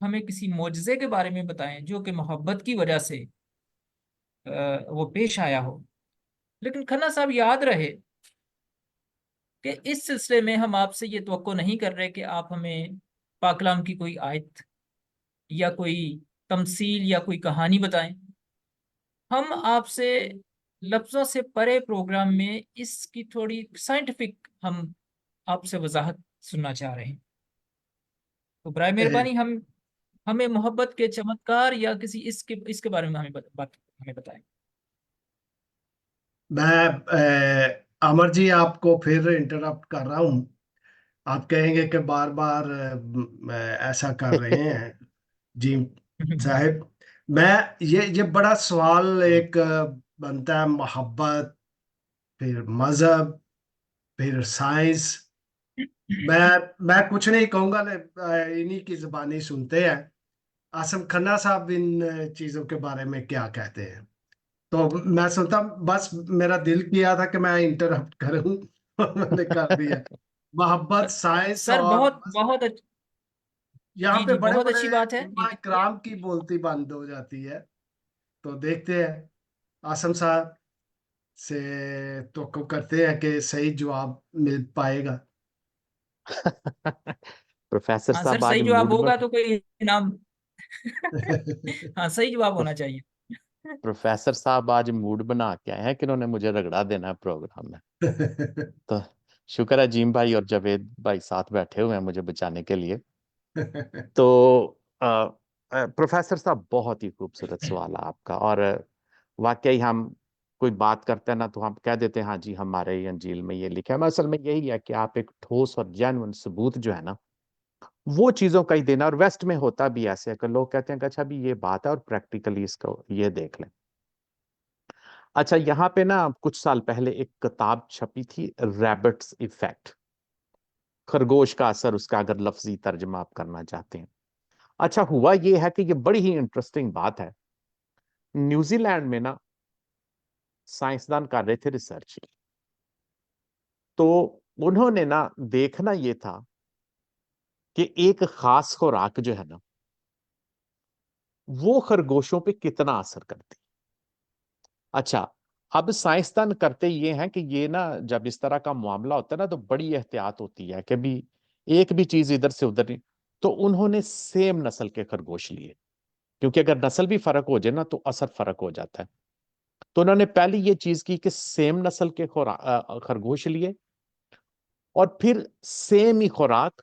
हमें किसी मोजज़े के बारे में बताएं जो कि मोहब्बत की वजह से वो पेश आया हो। लेकिन खन्ना साहब, याद रहे कि इस सिलसिले में हम आपसे ये तवक्को नहीं कर रहे कि आप हमें पाक कलाम की कोई आयत या कोई तमसील या कोई कहानी बताएं। हम आपसे लफ्ज़ों से परे प्रोग्राम में इसकी थोड़ी साइंटिफिक हम आपसे वजाहत सुनना चाह रहे हैं। तो बराए ए, मेहरबानी हम हमें मोहब्बत के चमत्कार या किसी इसके बारे में हमें बताएं। मैं अमर जी आपको फिर इंटरप्ट कर रहा हूँ। आप कहेंगे कि बार बार ऐसा कर रहे हैं जी साहिब। मैं ये बड़ा सवाल एक बनता है, मोहब्बत, फिर मजहब, फिर साइंस। मैं कुछ नहीं कहूंगा, इन्हीं की जुबानी सुनते हैं। आसम खन्ना साहब इन चीजों के बारे में क्या कहते हैं। तो मैं सुनता, बस मेरा दिल किया था कि मैं इंटरप्ट करूं मैंने कर दिया। मोहब्बत, साइंस सर, और बहुत बहुत यहाँ जी पे जी, बड़े बहुत बड़े अच्छी बात है। उलमा इकराम की बोलती बंद हो जाती है। तो देखते हैं, आसम साहब से तो करते हैं कि सही जवाब मिल पाएगा। प्रोफेसर हाँ सर, साहब आज सही जवाब मूड में होगा तो कोई इनाम। हाँ, सही जवाब होना चाहिए। प्रोफेसर साहब आज मूड बना के आए हैं कि उन्होंने मुझे रगड़ा देना है प्रोग्राम में। तो शुक्र है जीम भाई और जावेद भाई साथ बैठे हुए हैं मुझे बचाने के लिए। तो प्रोफेसर साहब, बहुत ही खूबसूरत सवाल है आपका। और वाकई हम कोई बात करते हैं ना तो हम कह देते हैं हाँ जी हमारे ही अंजील में ये लिखा है। मैं असल में यही है कि आप एक ठोस और जेन्युइन सबूत जो है ना वो चीजों का ही देना। और वेस्ट में होता भी ऐसे है कि लोग कहते हैं कि अच्छा अभी ये बात है और प्रैक्टिकली इसको ये देख लें। अच्छा, यहाँ पे ना कुछ साल पहले एक किताब छपी थी, रैबिट्स इफेक्ट, खरगोश का असर, उसका अगर लफ्जी तर्जमा आप करना चाहते हैं। अच्छा, हुआ ये है कि ये बड़ी ही इंटरेस्टिंग बात है। न्यूजीलैंड में ना साइंसदान कर रहे थे रिसर्च, तो उन्होंने ना देखना ये था कि एक खास खुराक जो है ना वो खरगोशों पे कितना असर करती। अच्छा, अब साइंसदान करते ये हैं कि ये ना जब इस तरह का मामला होता है ना तो बड़ी एहतियात होती है कि भी एक भी चीज इधर से उधर नहीं। तो उन्होंने सेम नस्ल के खरगोश लिए, क्योंकि अगर नस्ल भी फर्क हो जाए ना तो असर फर्क हो जाता है। तो उन्होंने पहले ये चीज की कि सेम नस्ल के खरगोश लिए, और फिर सेम ही खुराक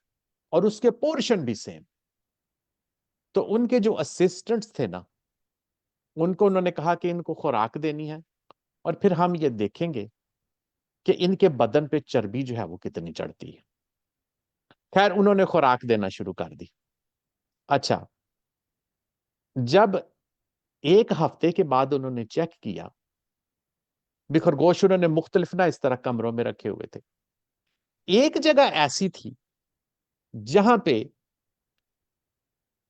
और उसके पोर्शन भी सेम। तो उनके जो असिस्टेंट्स थे ना उनको उन्होंने कहा कि इनको खुराक देनी है और फिर हम ये देखेंगे कि इनके बदन पे चर्बी जो है वो कितनी चढ़ती है। खैर, उन्होंने खुराक देना शुरू कर दी। अच्छा, जब एक हफ्ते के बाद उन्होंने चेक किया, भी खरगोश उन्होंने मुख्तलिफ ना इस तरह कमरों में रखे हुए थे। एक जगह ऐसी थी जहां पे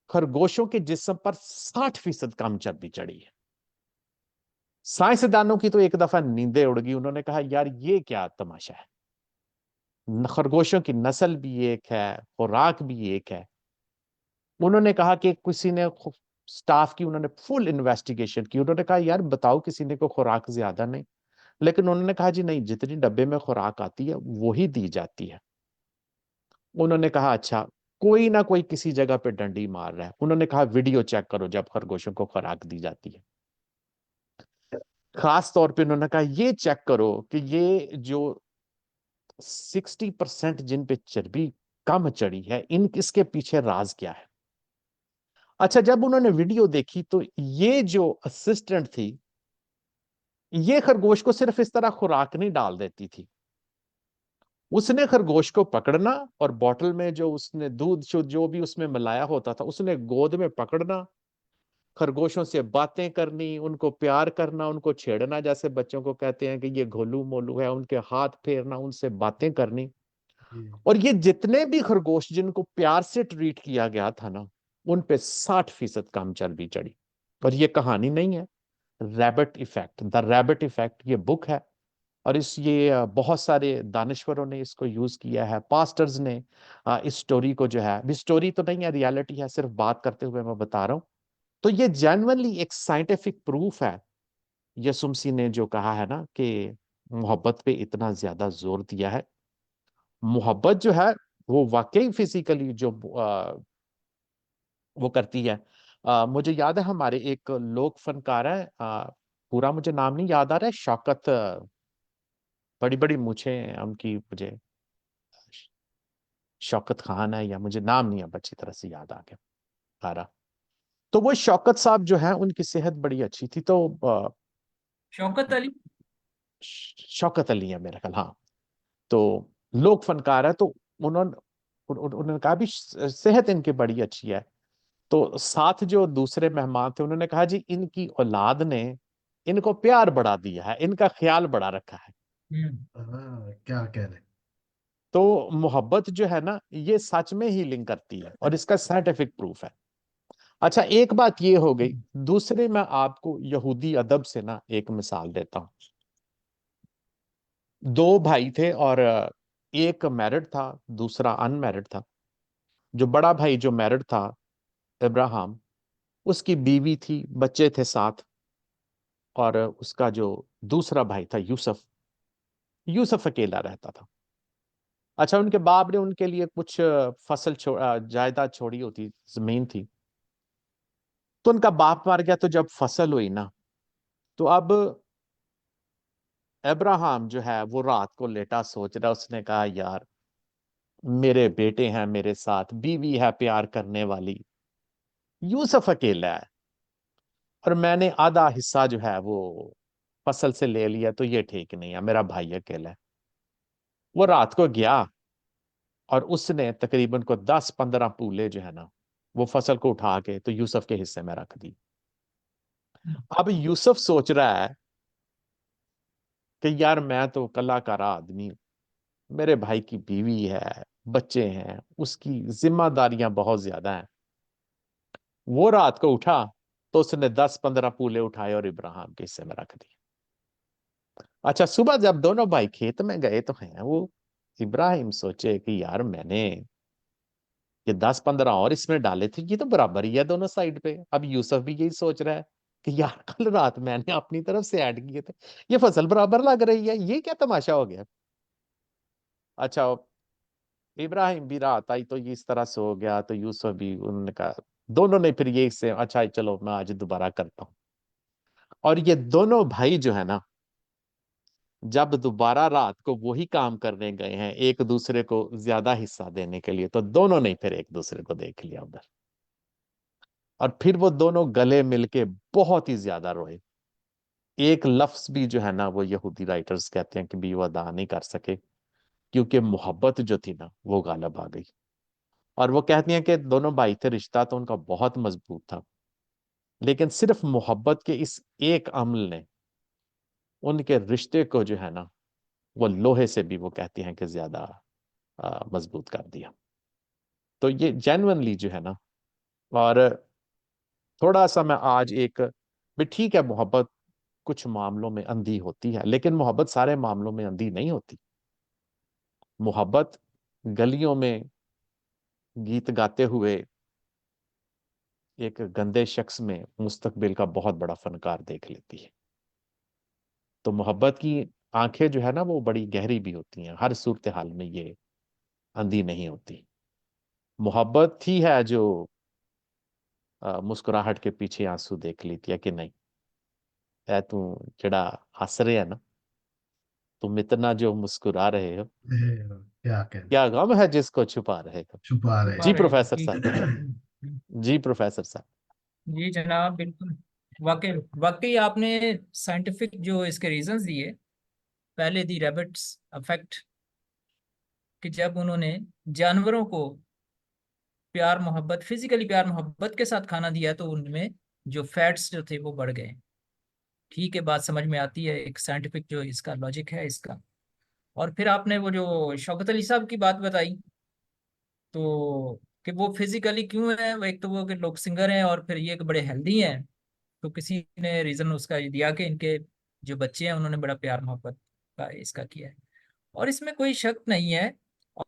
खरगोशों के जिस्म पर 60% कम चर्बी चढ़ी है। साइंसदानों की तो एक दफा नींदें उड़ गई। उन्होंने कहा यार ये क्या तमाशा है, खरगोशों की नस्ल भी एक है, खुराक भी एक है। उन्होंने कहा कि किसी ने स्टाफ की, उन्होंने फुल इन्वेस्टिगेशन की। उन्होंने कहा यार बताओ किसी ने को खुराक ज्यादा नहीं, लेकिन उन्होंने कहा जी नहीं, जितनी डब्बे में खुराक आती है वही दी जाती है। उन्होंने कहा अच्छा, कोई ना कोई किसी जगह पे डंडी मार रहा है। उन्होंने कहा वीडियो चेक करो जब खरगोशों को खुराक दी जाती है। खास तौर पे उन्होंने कहा ये चेक करो कि ये जो 60% जिन पे चर्बी कम चढ़ी है, इन इसके पीछे राज क्या है। अच्छा, जब उन्होंने वीडियो देखी तो ये जो असिस्टेंट थी ये खरगोश को सिर्फ इस तरह खुराक नहीं डाल देती थी, उसने खरगोश को पकड़ना और बोतल में जो उसने दूध जो भी उसमें मिलाया होता था उसने गोद में पकड़ना, खरगोशों से बातें करनी, उनको प्यार करना, उनको छेड़ना, जैसे बच्चों को कहते हैं कि ये घोलू मोलू है, उनके हाथ फेरना, उनसे बातें करनी। और ये जितने भी खरगोश जिनको प्यार से ट्रीट किया गया था ना उन पे 60% कम चर्बी चढ़ी। और ये कहानी नहीं है, rabbit effect, the rabbit effect, ये बुक है। और इस ये बहुत सारे दानिश्वरों ने इसको यूज किया है, पास्टर्स ने इस स्टोरी को जो है, भी स्टोरी तो नहीं है, रियलिटी है, सिर्फ बात करते हुए मैं बता रहा हूं। तो ये जेन्युइनली एक साइंटिफिक प्रूफ है यसुमसी ने जो कहा है ना कि मोहब्बत पे इतना ज्यादा जोर दिया है, मोहब्बत जो है वो वाकई फिजिकली जो वो करती है। मुझे याद है हमारे एक लोक फनकार है, पूरा मुझे नाम नहीं याद आ रहा है, शौकत, बड़ी बड़ी मूछें हैं उनकी, मुझे शौकत खान है या मुझे नाम नहीं अब अच्छी तरह से याद आ रहा। तो वो शौकत साहब जो है उनकी सेहत बड़ी अच्छी थी, तो शौकत अली। शौकत अली है मेरा ख्याल, हाँ। तो लोक फनकार है, तो उन्होंने उन्होंने कहा भी सेहत इनकी बड़ी अच्छी है। तो साथ जो दूसरे मेहमान थे उन्होंने कहा जी इनकी औलाद ने इनको प्यार बढ़ा दिया है, इनका ख्याल बढ़ा रखा है। हाँ, क्या कह रहे। तो मोहब्बत जो है ना ये सच में ही लिंक करती है, और इसका साइंटिफिक प्रूफ है। अच्छा, एक बात ये हो गई। दूसरे मैं आपको यहूदी अदब से ना एक मिसाल देता हूँ। दो भाई थे और एक मैरिड था, दूसरा अनमैरिड था। जो बड़ा भाई जो मैरिड था, इब्राहिम, उसकी बीवी थी, बच्चे थे साथ। और उसका जो दूसरा भाई था यूसुफ, यूसुफ अकेला रहता था। अच्छा, उनके बाप ने उनके लिए कुछ जायदाद छोड़ी होती, जमीन थी। तो उनका बाप मर गया, तो जब फसल हुई ना, तो अब अब्राहम जो है वो रात को लेटा सोच रहा, उसने कहा यार मेरे बेटे हैं मेरे साथ, बीवी है प्यार करने वाली, यूसुफ अकेला है, और मैंने आधा हिस्सा जो है वो फसल से ले लिया, तो ये ठीक नहीं है, मेरा भाई अकेला है। वो रात को गया और उसने तकरीबन को 10-15 पूले जो है ना वो फसल को उठा के तो यूसुफ के हिस्से में रख दी। अब यूसुफ सोच रहा है कि यार मैं तो कलाकारा आदमी हूं, मेरे भाई की बीवी है, बच्चे हैं, उसकी जिम्मेदारियां बहुत ज्यादा हैं। वो रात को उठा तो उसने 10-15 पूले उठाए और इब्राहिम के हिस्से में रख दिए। अच्छा, सुबह जब दोनों भाई खेत में गए तो हैं वो, इब्राहिम सोचे कि यार मैंने ये 10-15 और इसमें डाले थे, ये तो बराबर ही है दोनों साइड पे। अब यूसुफ भी यही सोच रहा है कि यार कल रात मैंने अपनी तरफ से ऐड किए थे, ये फसल बराबर लग रही है, ये क्या तमाशा हो गया। अच्छा, इब्राहिम भी रात आई तो ये इस तरह से हो गया, तो यूसुफ भी, उन्होंने कहा, दोनों ने फिर ये से अच्छा चलो मैं आज दोबारा करता हूँ। और ये दोनों भाई जो है ना, जब दोबारा रात को वही काम करने गए हैं एक दूसरे को ज्यादा हिस्सा देने के लिए, तो दोनों ने फिर एक दूसरे को देख लिया उधर, और फिर वो दोनों गले मिलके बहुत ही ज्यादा रोए। एक लफ्ज भी जो है ना वो यहूदी राइटर्स कहते हैं कि भी वो अदा नहीं कर सके, क्योंकि मोहब्बत जो थी ना वो गालब आ गई। और वो कहती हैं कि दोनों भाई थे, रिश्ता तो उनका बहुत मजबूत था, लेकिन सिर्फ मोहब्बत के इस एक अमल ने उनके रिश्ते को जो है ना वो लोहे से भी, वो कहती हैं कि ज्यादा मजबूत कर दिया। तो ये जेन्युइनली जो है ना, और थोड़ा सा मैं आज एक, भी ठीक है मोहब्बत कुछ मामलों में अंधी होती है, लेकिन मोहब्बत सारे मामलों में अंधी नहीं होती। मोहब्बत गलियों में गीत गाते हुए एक गंदे शख्स में मुस्तकबिल का बहुत बड़ा फनकार देख लेती है। तो मोहब्बत की आंखें जो है ना वो बड़ी गहरी भी होती हैं, हर सूरत हाल में ये अंधी नहीं होती। मोहब्बत ही है जो मुस्कुराहट के पीछे आंसू देख लेती है कि नहीं, ऐ तू जड़ा हंस रहे है ना, तुम इतना जो मुस्कुरा रहे हो, क्या कहने। क्या गम है जिसको छुपा रहे हो। छुपा रहे छुपा जी रहे हो प्रोफेसर जी साहब, जनाब। जी प्रोफेसर साहब। जी जनाब, बिल्कुल। वाकई वाकई आपने साइंटिफिक जो इसके रीजंस दिए। पहले दी रैबिट्स अफेक्ट, कि जब उन्होंने जानवरों को प्यार मोहब्बत, फिजिकली प्यार मोहब्बत के साथ खाना दिया, तो उनमें जो फैट्स जो थे वो बढ़ गए। ठीक है, बात समझ में आती है, एक साइंटिफिक जो इसका लॉजिक है इसका। और फिर आपने वो जो शौकत अली साहब की बात बताई, तो कि वो फिजिकली क्यों है, वो एक तो वो कि लोग सिंगर हैं और फिर ये कि बड़े हेल्दी हैं। तो किसी ने रीजन उसका ये दिया कि इनके जो बच्चे हैं उन्होंने बड़ा प्यार मोहब्बत का इसका किया है, और इसमें कोई शक नहीं है।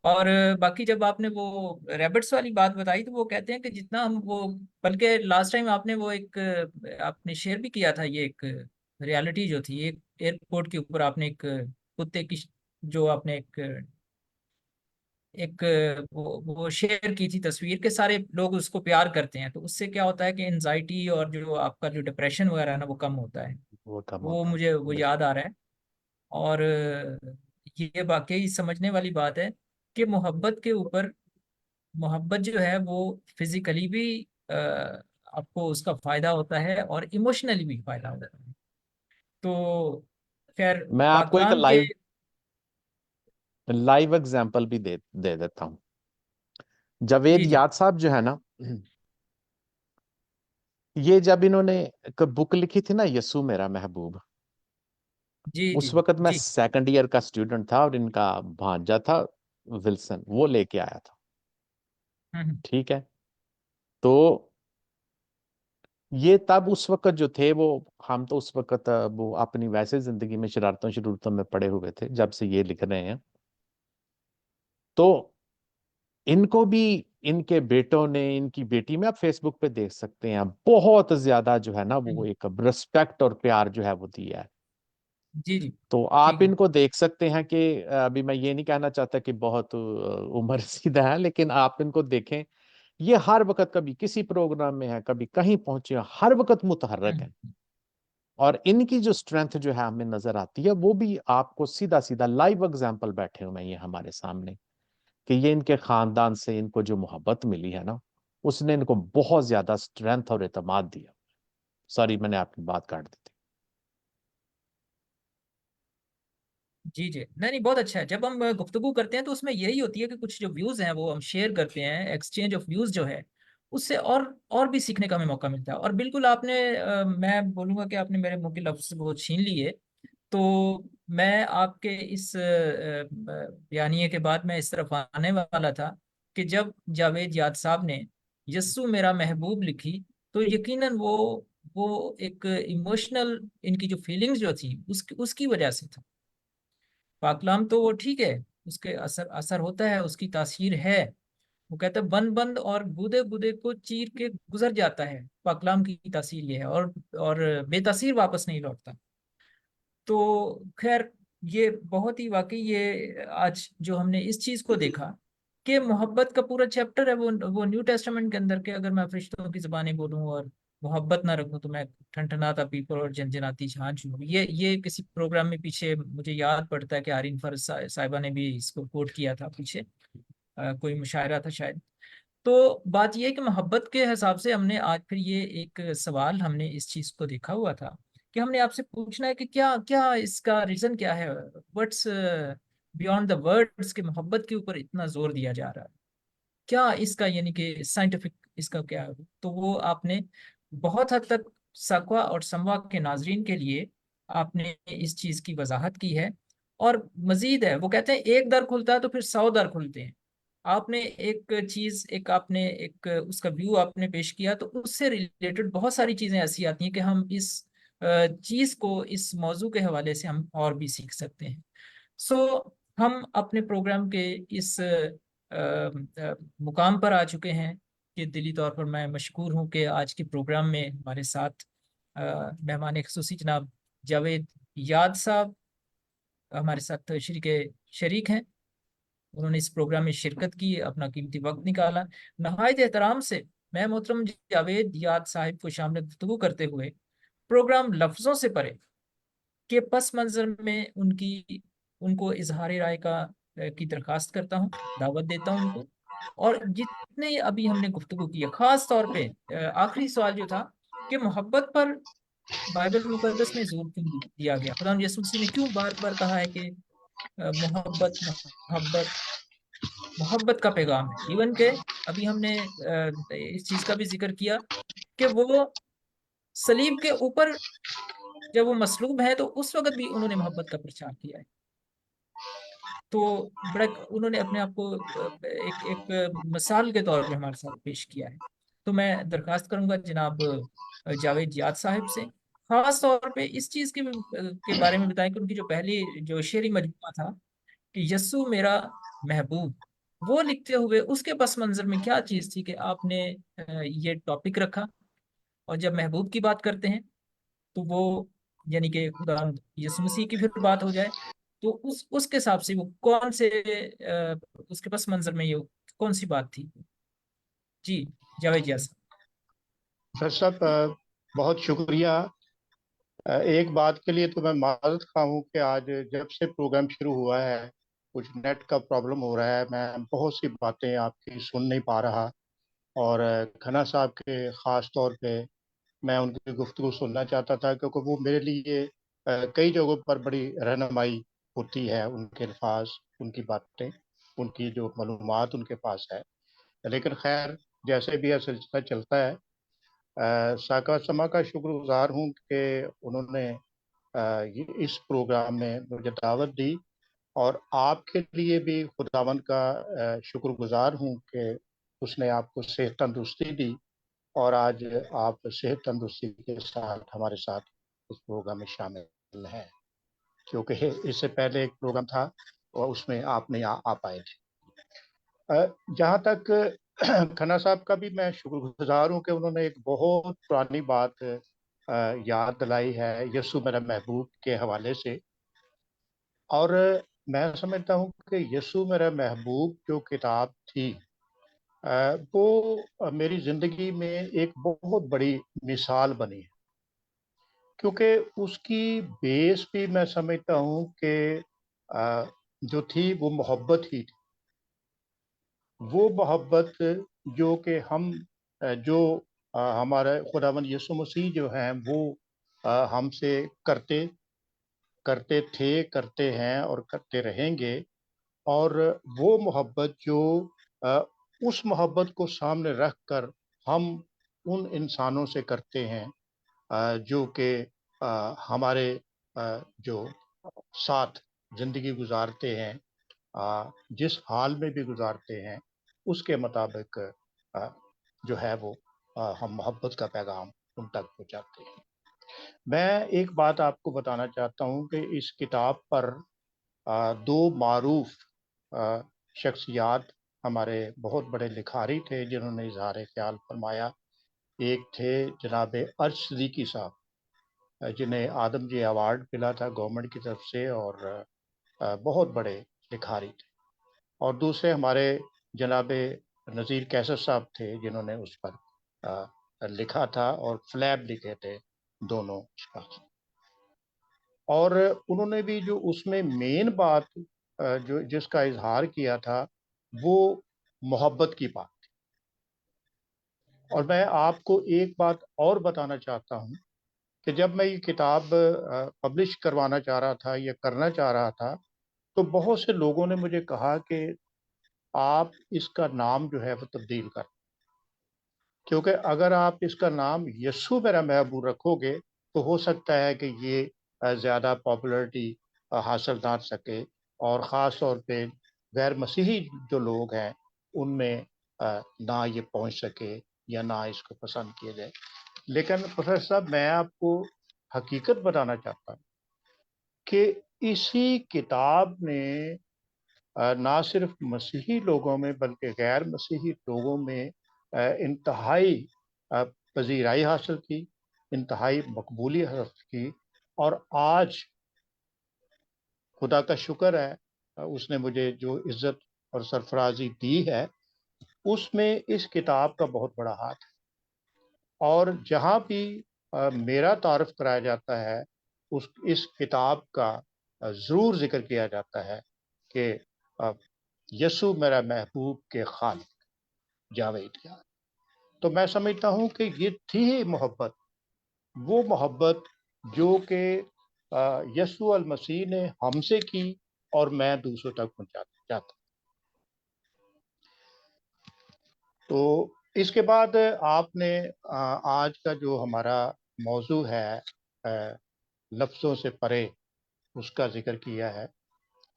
और बाकी जब आपने वो रैबिट्स वाली बात बताई, तो वो कहते हैं कि जितना हम वो, बल्कि लास्ट टाइम आपने वो एक आपने शेयर भी किया था ये एक रियलिटी जो थी, एक एयरपोर्ट के ऊपर आपने एक कुत्ते की जो आपने एक वो शेयर की थी तस्वीर के, सारे लोग उसको प्यार करते हैं, तो उससे क्या होता है कि एनजाइटी और जो आपका जो डिप्रेशन वगैरह है ना वो कम होता है। वो कम वो होता है। मुझे वो बिल्कुल। याद आ रहा है। और ये वाकई समझने वाली बात है कि मोहब्बत के ऊपर, मोहब्बत जो है वो फिजिकली भी आपको उसका फायदा होता है और इमोशनली भी फायदा होता है। तो खैर, मैं आपको एक पाकलाम के। लाइव लाइव एग्जांपल भी दे दे देता हूँ। जावेद जी जी याद साहब जो है ना, ये जब इन्होंने एक बुक लिखी थी ना, यसू मेरा महबूब, जी जी उस वक्त मैं जी। सेकंड ईयर का स्टूडेंट था और इनका भांजा था विल्सन, वो लेके आया था। हम्म ठीक है। तो ये तब उस वक्त जो थे वो, हम तो उस वक्त वो अपनी वैसे जिंदगी में शरारतों शरूरतों में पड़े हुए थे जब से ये लिख रहे हैं। तो इनको भी इनके बेटों ने, इनकी बेटी में आप फेसबुक पे देख सकते हैं, बहुत ज्यादा जो है ना वो हम्म, एक रिस्पेक्ट और प्यार जो है वो दिया है। जी जी। तो आप ठीक है। इनको देख सकते हैं कि अभी मैं ये नहीं कहना चाहता कि बहुत उम्र सीधा है, लेकिन आप इनको देखें, ये हर वक्त कभी किसी प्रोग्राम में है, कभी कहीं पहुंचे, हर वक्त मुतहर्रक है। हम्म, और इनकी जो स्ट्रेंथ जो है हमें नजर आती है, वो भी आपको सीधा सीधा लाइव एग्जांपल बैठे हुए हैं ये हमारे सामने, कि ये इनके खानदान से इनको जो मोहब्बत मिली है ना, उसने इनको बहुत ज्यादा स्ट्रेंथ और एतमाद दिया। सॉरी, मैंने आपकी बात काट दी थी। जी जी। नहीं नहीं, बहुत अच्छा है। जब हम गुफ्तगू करते हैं तो उसमें यही होती है कि कुछ जो व्यूज हैं वो हम शेयर करते हैं, एक्सचेंज ऑफ व्यूज जो है उससे और भी सीखने का हमें मौका मिलता है। और बिल्कुल आपने मैं बोलूंगा कि आपने मेरे मुंह के लफ्ज वो छीन लिए। तो मैं आपके इस बयानिए के बाद मैं इस तरफ आने वाला था कि जब जावेद याद साहब ने यस्सु मेरा महबूब लिखी, तो यकीनन वो एक इमोशनल, इनकी जो फीलिंग्स जो थी उसकी वजह से था। पाकलाम तो वो ठीक है, उसके असर असर होता है, उसकी तासीर है। वो कहते हैं बंद बंद और बूदे बूदे को चीर के गुजर जाता है, पाकलाम की तासीर ये है, और बेतासीर वापस नहीं लौटता। तो खैर, ये बहुत ही वाकई, ये आज जो हमने इस चीज को देखा कि मोहब्बत का पूरा चैप्टर है वो न्यू टेस्टामेंट के अंदर के, अगर मैं फरिश्तों की जुबानी बोलूं और मोहब्बत ना रखूं तो मैं ठनठनाता पीपल और झंझनाती झांझ हूँ। ये किसी प्रोग्राम में पीछे मुझे याद पड़ता है कि आरिन फरज साहिबा ने भी इसको कोट किया था पीछे, कोई मुशायरा था शायद। तो बात यह है कि मोहब्बत के हिसाब से हमने आज फिर ये एक सवाल हमने इस चीज को देखा हुआ था कि हमने आपसे पूछना है कि क्या क्या इसका रीजन क्या है, व्हाट्स बियॉन्ड द वर्ड्स, के मोहब्बत के ऊपर इतना जोर दिया जा रहा है, क्या इसका यानी कि साइंटिफिक इसका क्या है। तो वो आपने बहुत हद तक सकवा और समवा के नाजरीन के लिए आपने इस चीज की वजाहत की है। और मजीद है, वो कहते हैं एक दर खुलता है तो फिर 100 दर खुलते हैं। आपने एक चीज, एक आपने एक उसका व्यू आपने पेश किया, तो उससे रिलेटेड बहुत सारी चीजें ऐसी आती हैं कि हम इस चीज को, इस मौजू के हवाले से हम और भी सीख सकते हैं। सो हम अपने प्रोग्राम के इस मुकाम पर आ चुके हैं कि दिली तौर पर मैं मशकूर हूँ कि आज के प्रोग्राम में हमारे साथ मेहमान खुसूसी जनाब जावेद याद साहब हमारे साथ तशरीह शरीक हैं। उन्होंने इस प्रोग्राम में शिरकत की, अपना कीमती वक्त निकाला। नहायत एहतराम से मैं मोहतरम जावेद याद साहिब को शामिल गुफ्तगू करते हुए प्रोग्राम लफ्जों से परे के पस मंजर में उनको इजहार राय की दरखास्त करता हूँ, दावत देता हूँ उनको। और जितने अभी हमने गुफ्तगू की है, खास तौर पे आखिरी सवाल जो था कि मोहब्बत पर बाइबल मुकद्दस में जोर क्यों दिया गया, खुदा यीशु मसीह ने क्यों बार बार कहा है कि मोहब्बत मोहब्बत मोहब्बत का पैगाम है। इवन के अभी हमने इस चीज का भी जिक्र किया कि वो सलीब के ऊपर जब वो मसलूब है तो उस वक्त भी उन्होंने मोहब्बत का प्रचार किया है। तो बड़ा उन्होंने अपने आप को एक एक मिसाल के तौर पे हमारे साथ पेश किया है। तो मैं दरखास्त करूंगा जनाब जावेद याद साहिब से, खास तौर पे इस चीज के बारे में बताएं कि उनकी जो पहली जो शेरी मजमूआ था कि यस्सु मेरा महबूब, वो लिखते हुए उसके पस मंजर में क्या चीज थी कि आपने ये टॉपिक रखा। और जब महबूब की बात करते हैं तो वो यानी कि खुदा यीशु मसीह की फिर बात हो जाए, तो उसके हिसाब से वो कौन से उसके पस मंजर में ये कौन सी बात थी? जी जावेद यास। सर साहब, बहुत शुक्रिया। एक बात के लिए तो मैं माजरत खा हूँ कि आज जब से प्रोग्राम शुरू हुआ है कुछ नेट का प्रॉब्लम हो रहा है, मैं बहुत सी बातें आपकी सुन नहीं पा रहा। और खन्ना साहब के ख़ास तौर पे मैं उनकी गुफ्तगू सुनना चाहता था, क्योंकि वो मेरे लिए कई जगहों पर बड़ी रहनुमाई होती है। उनके अल्फाज, उनकी बातें, उनकी जो मालूमात उनके पास है। लेकिन खैर, जैसे भी यह सिलसिला चलता है, साका समा का शुक्रगुजार हूँ कि उन्होंने इस प्रोग्राम में मुझे दावत दी। और आपके लिए भी खुदावंद का शुक्रगुजार हूँ कि उसने आपको सेहत तंदुरुस्ती दी और आज आप सेहत तंदुरुस्ती के साथ हमारे साथ इस प्रोग्राम में शामिल हैं, क्योंकि इससे पहले एक प्रोग्राम था और उसमें आप नहीं आ पाए थे। जहाँ तक खन्ना साहब का भी मैं शुक्रगुजार हूँ कि उन्होंने एक बहुत पुरानी बात याद दिलाई है यस्सु मेरा महबूब के हवाले से। और मैं समझता हूँ कि यस्सु मेरा महबूब जो किताब थी, वो मेरी ज़िंदगी में एक बहुत बड़ी मिसाल बनी है, क्योंकि उसकी बेस भी मैं समझता हूँ कि जो थी वो मोहब्बत ही थी। वो मोहब्बत जो कि हम जो हमारे खुदावंद यीशु मसीह जो हैं वो हमसे करते करते थे, करते हैं और करते रहेंगे। और वो मोहब्बत जो अ, उस मोहब्बत को सामने रख कर हम उन इंसानों से करते हैं जो कि हमारे जो साथ ज़िंदगी गुजारते हैं, जिस हाल में भी गुजारते हैं, उसके मुताबिक जो है वो हम मोहब्बत का पैगाम उन तक पहुँचाते हैं। मैं एक बात आपको बताना चाहता हूँ कि इस किताब पर दो मारूफ शख्सियात हमारे बहुत बड़े लिखारी थे जिन्होंने इजहार ख्याल फरमाया। एक थे जनाब अर्श सिद्दीकी साहब, जिन्हें आदम जी अवार्ड मिला था गवर्नमेंट की तरफ से, और बहुत बड़े लिखारी थे। और दूसरे हमारे जनाब नज़ीर कैसर साहब थे, जिन्होंने उस पर लिखा था और फ्लैब लिखे थे दोनों शख्स। और उन्होंने भी जो उसमें मेन बात जो जिसका इजहार किया था वो मोहब्बत की बात थी। और मैं आपको एक बात और बताना चाहता हूँ कि जब मैं ये किताब पब्लिश करवाना चाह रहा था या करना चाह रहा था, तो बहुत से लोगों ने मुझे कहा कि आप इसका नाम जो है वो तब्दील कर, क्योंकि अगर आप इसका नाम यस्सु मेरा महबूब रखोगे तो हो सकता है कि ये ज़्यादा पॉपुलैरिटी हासिल ना सके, और ख़ास तौर पे गैर मसीही जो लोग हैं उनमें ना ये पहुंच सके या ना इसको पसंद किया जाए। लेकिन प्रोफेसर साहब, मैं आपको हकीकत बताना चाहता हूँ कि इसी किताब ने ना सिर्फ मसीही लोगों में बल्कि गैर मसीही लोगों में इंतहाई पजीराई हासिल की, इंतहाई मकबूलियत हासिल की। और आज खुदा का शुक्र है, उसने मुझे जो इज़्ज़त और सरफराजी दी है उसमें इस किताब का बहुत बड़ा हाथ है। और जहाँ भी मेरा तारुफ कराया जाता है उस इस किताब का ज़रूर जिक्र किया जाता है कि यस्सु मेरा महबूब के खालिक जावेद यार। तो मैं समझता हूँ कि ये थी ही मोहब्बत, वो मोहब्बत जो कि यस्सु अल मसीह ने हमसे की और मैं दूसरों तक पहुँचाना चाहता। तो इसके बाद आपने आज का जो हमारा मौजू है लफ्ज़ों से परे, उसका जिक्र किया है,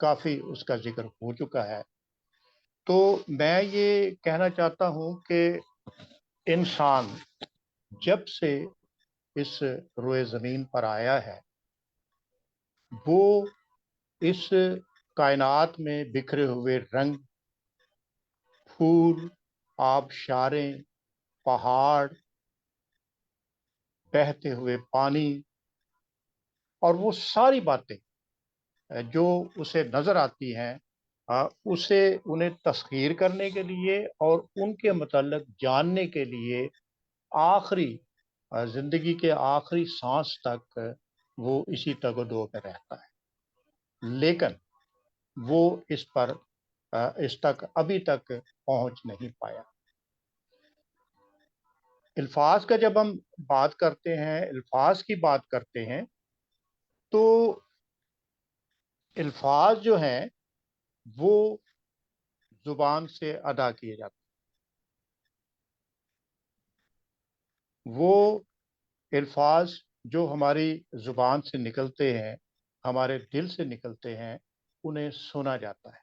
काफ़ी उसका जिक्र हो चुका है। तो मैं ये कहना चाहता हूँ कि इंसान जब से इस रोए ज़मीन पर आया है, वो इस कायनात में बिखरे हुए रंग, फूल, आबशारें, पहाड़, बहते हुए पानी, और वो सारी बातें जो उसे नजर आती हैं उसे उन्हें तस्खीर करने के लिए और उनके मतलब जानने के लिए आखिरी जिंदगी के आखिरी सांस तक वो इसी तगदो में रहता है। लेकिन वो इस तक अभी तक पहुंच नहीं पाया। अल्फाज का जब हम बात करते हैं, अल्फाज की बात करते हैं, तो अल्फाज जो हैं वो जुबान से अदा किए जाते हैं। वो अल्फाज जो हमारी जुबान से निकलते हैं, हमारे दिल से निकलते हैं, उन्हें सुना जाता है।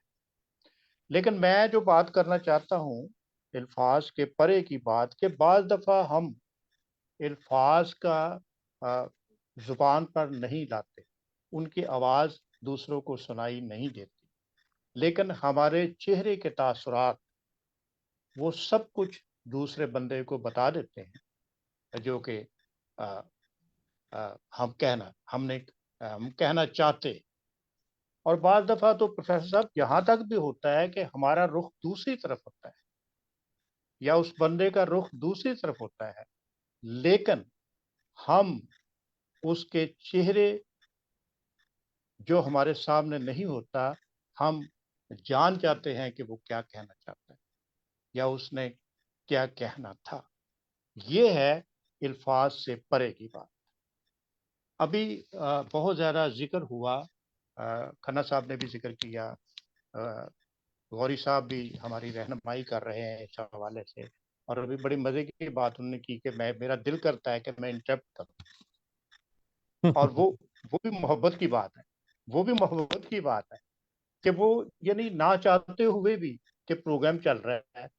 लेकिन मैं जो बात करना चाहता हूँ अल्फाज के परे की बात, के बाज़ दफ़ा हम अल्फाज का जुबान पर नहीं लाते, उनकी आवाज़ दूसरों को सुनाई नहीं देती, लेकिन हमारे चेहरे के तासुरात वो सब कुछ दूसरे बंदे को बता देते हैं जो कि अ, हम कहना चाहते। और बाज़ दफ़ा तो प्रोफेसर साहब यहाँ तक भी होता है कि हमारा रुख दूसरी तरफ होता है या उस बंदे का रुख दूसरी तरफ होता है, लेकिन हम उसके चेहरे जो हमारे सामने नहीं होता, हम जान जाते हैं कि वो क्या कहना चाहता है या उसने क्या कहना था। ये है अल्फाज से परे की बात। अभी बहुत ज़्यादा जिक्र हुआ, खन्ना साहब ने भी जिक्र किया, गौरी साहब भी हमारी रहनुमाई कर रहे हैं इस हवाले से, और अभी बड़ी मज़े की बात उन्होंने की कि मेरा दिल करता है कि मैं इंटरप्ट करूं। और वो भी मोहब्बत की बात है, वो भी मोहब्बत की बात है कि वो यानी ना चाहते हुए भी कि प्रोग्राम चल रहा है,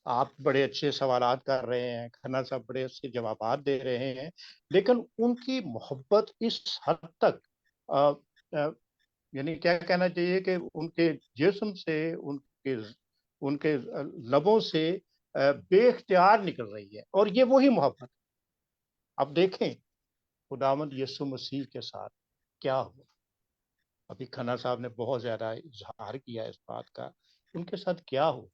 आप बड़े अच्छे सवालात कर रहे हैं, खन्ना साहब बड़े अच्छे जवाबात दे रहे हैं, लेकिन उनकी मोहब्बत इस हद तक अ, अ, यानी क्या कहना चाहिए कि उनके जिस्म से, उनके उनके लबों से बेख्तियार निकल रही है, और ये वही मोहब्बत। अब देखें खुदावंद यीशु मसीह के साथ क्या हुआ। अभी खन्ना साहब ने बहुत ज्यादा इजहार किया इस बात का, उनके साथ क्या हो।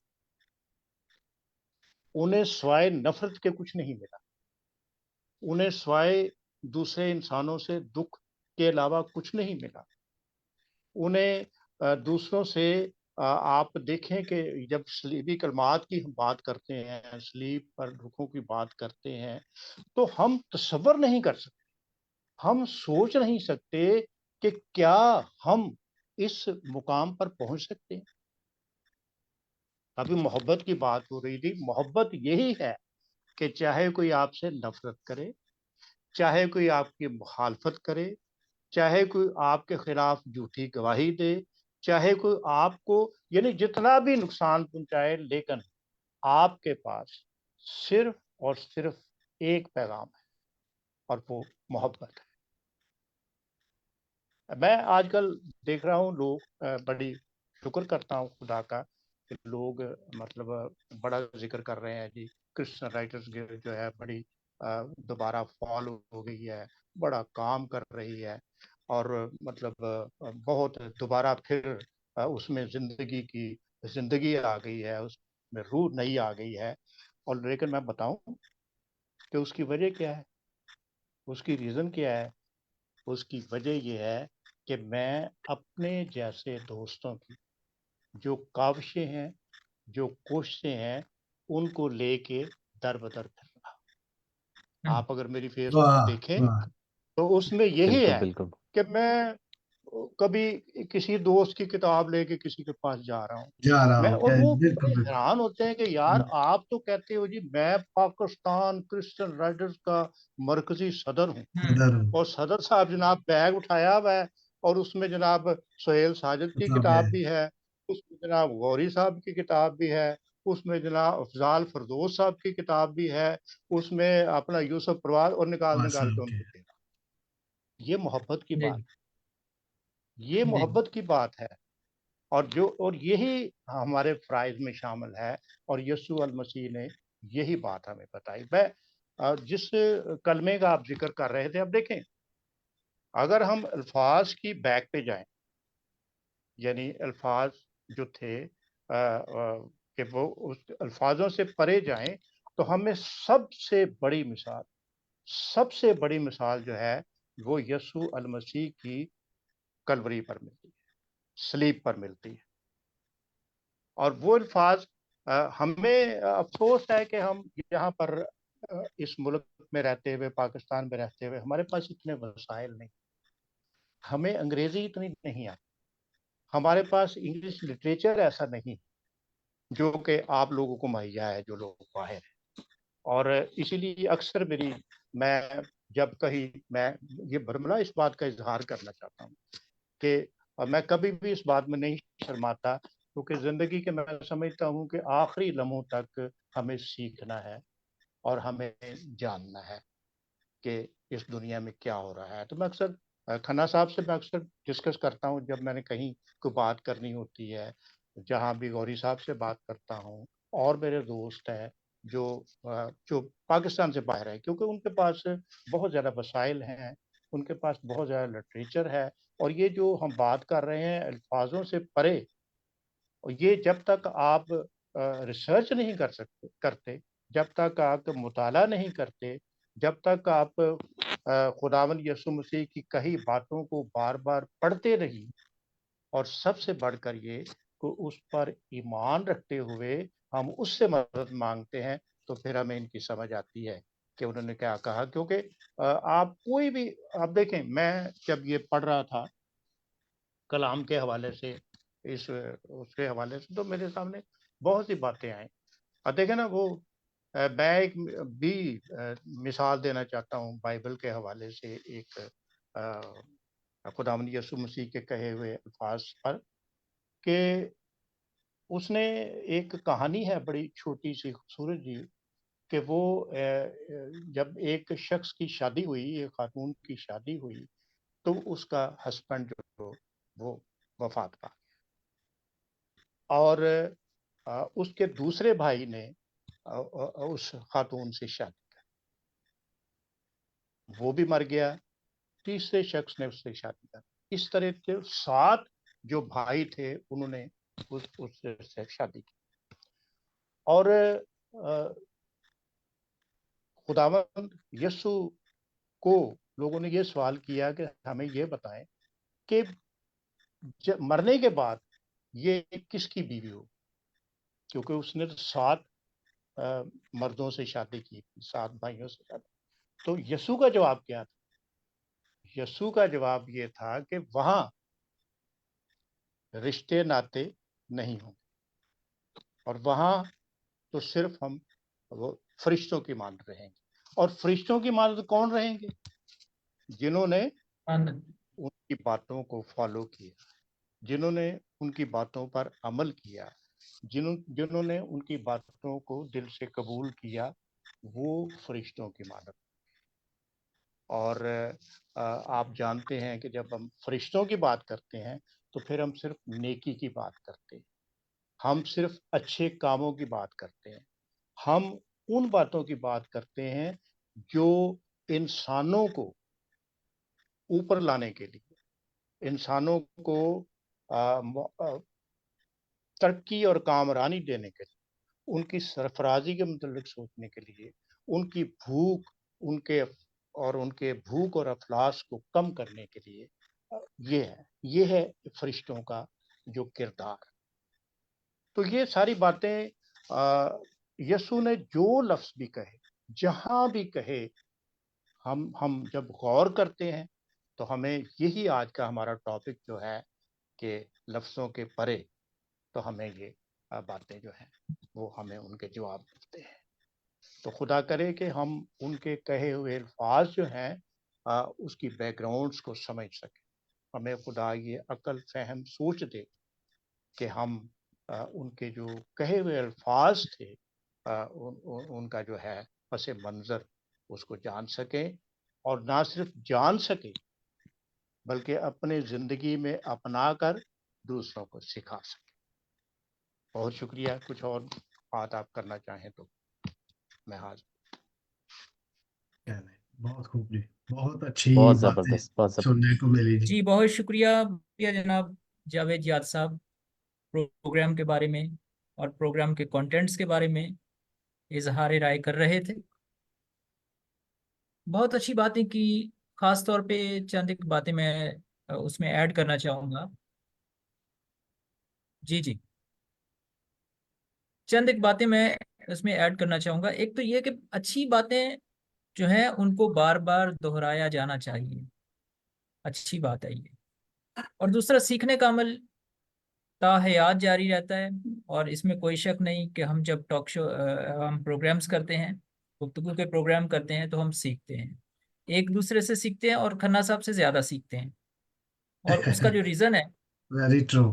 उन्हें स्वाय नफरत के कुछ नहीं मिला, उन्हें स्वाय दूसरे इंसानों से दुख के अलावा कुछ नहीं मिला। उन्हें दूसरों से आप देखें कि जब सलीबी कलमात की हम बात करते हैं, सलीब पर दुखों की बात करते हैं, तो हम तसव्वुर नहीं कर सकते, हम सोच नहीं सकते कि क्या हम इस मुकाम पर पहुंच सकते हैं। अभी मोहब्बत की बात हो रही थी, मोहब्बत यही है कि चाहे कोई आपसे नफरत करे, चाहे कोई आपकी मुखालफत करे, चाहे कोई आपके खिलाफ झूठी गवाही दे, चाहे कोई आपको यानी जितना भी नुकसान पहुंचाए, लेकिन आपके पास सिर्फ और सिर्फ एक पैगाम है और वो मोहब्बत है। मैं आजकल देख रहा हूँ लोग, बड़ी शुक्र करता हूँ खुदा का कि लोग मतलब बड़ा जिक्र कर रहे हैं जी, क्रिश्चियन राइटर्स गिल्ड जो है बड़ी दोबारा फॉल हो गई है, बड़ा काम कर रही है, और मतलब बहुत दोबारा फिर उसमें जिंदगी आ गई है, उसमें रूह नई आ गई है। और लेकिन मैं बताऊं कि उसकी वजह क्या है, उसकी रीज़न क्या है। उसकी वजह यह है कि मैं अपने जैसे दोस्तों की जो काविशें हैं, जो कोशिशें हैं, उनको लेके दर बदर फिर रहा। हम्म, आप अगर मेरी फेसबुक वाह देखें वाह। तो उसमें यही बिल्कुल है बिल्कुल। कि मैं कभी किसी दोस्त की किताब लेके किसी के पास जा रहा हूँ, जा रहा मैं, हूँ और क्या, वो बिल्कुल बड़े बिल्कुल। हैरान होते हैं कि यार आप तो कहते हो जी मैं पाकिस्तान क्रिश्चियन राइटर्स का मरकजी सदर हूँ, सदर हूँ। और सदर साहब जनाब बैग उठाया हुआ है, और उसमें जनाब सुहेल साजिद की किताब है। किताब भी है, उसमें जनाब गौरी साहब की किताब भी है, उसमें जनाब अफजाल फरदोस साहब की किताब भी है, उसमें अपना यूसुफ परवाज, और निकाल निकाल माशा के उनको देना। ये मोहब्बत की जी बात, ये जी मोहब्बत की बात है। और यही हमारे फ़राइज़ में शामिल है, और यीशु अल मसीह ने यही बात हमें बताई। मैं जिस कलमे का आप ज़िक्र कर रहे थे, अब देखें अगर हम अल्फाज की बैक पे जाएं, यानी अल्फाज जो थे कि वो उस अल्फाजों से परे जाएं, तो हमें सबसे बड़ी मिसाल जो है वो यसू अल मसीह की कलवरी पर मिलती है, सलीब पर मिलती है। और वो अल्फाज हमें अफसोस है कि हम यहाँ पर इस मुल्क में रहते हुए, पाकिस्तान में रहते हुए, हमारे पास इतने वसाइल नहीं, हमें अंग्रेजी इतनी नहीं आती, हमारे पास इंग्लिश लिटरेचर ऐसा नहीं जो कि आप लोगों को मुहैया है, जो लोग बाहर हैं। और इसीलिए अक्सर मैं जब कहीं मैं ये बरमला इस बात का इजहार करना चाहता हूँ कि मैं कभी भी इस बात में नहीं शर्माता, क्योंकि ज़िंदगी के मैं समझता हूँ कि आखिरी लम्हों तक हमें सीखना है और हमें जानना है कि इस दुनिया में क्या हो रहा है। तो मैं अक्सर खन्ना साहब से मैं अक्सर डिस्कस करता हूँ, जब मैंने कहीं कोई बात करनी होती है, जहाँ भी गौरी साहब से बात करता हूँ, और मेरे दोस्त हैं जो पाकिस्तान से बाहर है, क्योंकि उनके पास बहुत ज़्यादा वसाइल हैं, उनके पास बहुत ज़्यादा लिटरेचर है, और ये जो हम बात कर रहे हैं अल्फाजों से परे, और ये जब तक आप रिसर्च नहीं करते, जब तक आप मुताला नहीं करते, जब तक आप खुदावंद यीशु मसीह की कही बातों को बार बार पढ़ते नहीं, और सबसे बढ़कर ये को उस पर ईमान रखते हुए हम उससे मदद मांगते हैं, तो फिर हमें इनकी समझ आती है कि उन्होंने क्या कहा। क्योंकि आप कोई भी, आप देखें, मैं जब ये पढ़ रहा था कलाम के हवाले से, इस उसके हवाले से, तो मेरे सामने बहुत सी बातें आई। अब देखें ना, वो मैं एक भी मिसाल देना चाहता हूँ बाइबल के हवाले से, एक खुदावंद यीशु मसीह के कहे हुए अल्फाज पर, कि उसने एक कहानी है बड़ी छोटी सी खूबसूरत जी, कि वो जब एक शख्स की शादी हुई, एक खातून की शादी हुई, तो उसका हस्बैंड जो वो वफात पा गया, और उसके दूसरे भाई ने उस खातून से शादी की, वो भी मर गया, तीसरे शख्स ने उससे शादी की। इस तरह के 7 जो भाई थे उन्होंने उससे शादी की। और खुदावंद यीशु को लोगों ने ये सवाल किया कि हमें ये बताएं कि मरने के बाद ये किसकी बीवी हो, क्योंकि उसने तो 7 मर्दों से शादी की, 7 भाइयों से शादी। तो यीशु का जवाब क्या था? यीशु का जवाब ये था कि वहां रिश्ते नाते नहीं होंगे, और वहां तो सिर्फ हम वो फरिश्तों की मान रहेंगे। और फरिश्तों की मान कौन रहेंगे? जिन्होंने उनकी बातों को फॉलो किया, जिन्होंने उनकी बातों पर अमल किया, जिन्होंने उनकी बातों को दिल से कबूल किया, वो फरिश्तों की मानत। और आप जानते हैं कि जब हम फरिश्तों की बात करते हैं, तो फिर हम सिर्फ नेकी की बात करते हैं, हम सिर्फ अच्छे कामों की बात करते हैं, हम उन बातों की बात करते हैं जो इंसानों को ऊपर लाने के लिए, इंसानों को तरक्की और कामरानी देने के लिए, उनकी सरफराजी के मुतल्लिक सोचने के लिए, उनकी भूख उनके उनके भूख और अफलास को कम करने के लिए, ये है फरिश्तों का जो किरदार। तो ये सारी बातें यीशु ने जो लफ्ज़ भी कहे, जहाँ भी कहे, हम जब गौर करते हैं, तो हमें यही आज का हमारा टॉपिक जो है कि लफ्ज़ों के परे, तो हमें ये बातें जो हैं वो हमें उनके जवाब मिलते हैं। तो खुदा करे कि हम उनके कहे हुए अल्फाज जो हैं उसकी बैकग्राउंड्स को समझ सकें। हमें खुदा ये अक्ल फहम सोच दे कि हम उनके जो कहे हुए अल्फाज थे उनका जो है पस मंज़र उसको जान सकें, और ना सिर्फ जान सकें बल्कि अपने ज़िंदगी में अपना कर दूसरों को सिखा सकें। बहुत शुक्रिया। कुछ और बात आप करना चाहें तो मैं हाजिर। बहुत खूब जी, बहुत अच्छी बहुत बातें जबरदस्त, बहुत जबरदस्त। सुनने को मिली जी। जी बहुत शुक्रिया जनाब जावेद याद साहब, प्रोग्राम के बारे में और प्रोग्राम के कंटेंट्स के बारे में इजहार राय कर रहे थे। बहुत अच्छी बातें की। खास तौर पे चंद एक बातें मैं उसमें ऐड करना चाहूँगा। जी जी, चंद एक बातें मैं उसमें ऐड करना चाहूँगा। एक तो ये कि अच्छी बातें जो हैं उनको बार बार दोहराया जाना चाहिए, अच्छी बात है ये। और दूसरा, सीखने का अमल ताहयात जारी रहता है। और इसमें कोई शक नहीं कि हम जब टॉक शो हम प्रोग्राम्स करते हैं, गुफ्तगू के प्रोग्राम करते हैं, तो हम सीखते हैं, एक दूसरे से सीखते हैं और खन्ना साहब से ज़्यादा सीखते हैं। और उसका जो रीज़न है, वेरी ट्रू।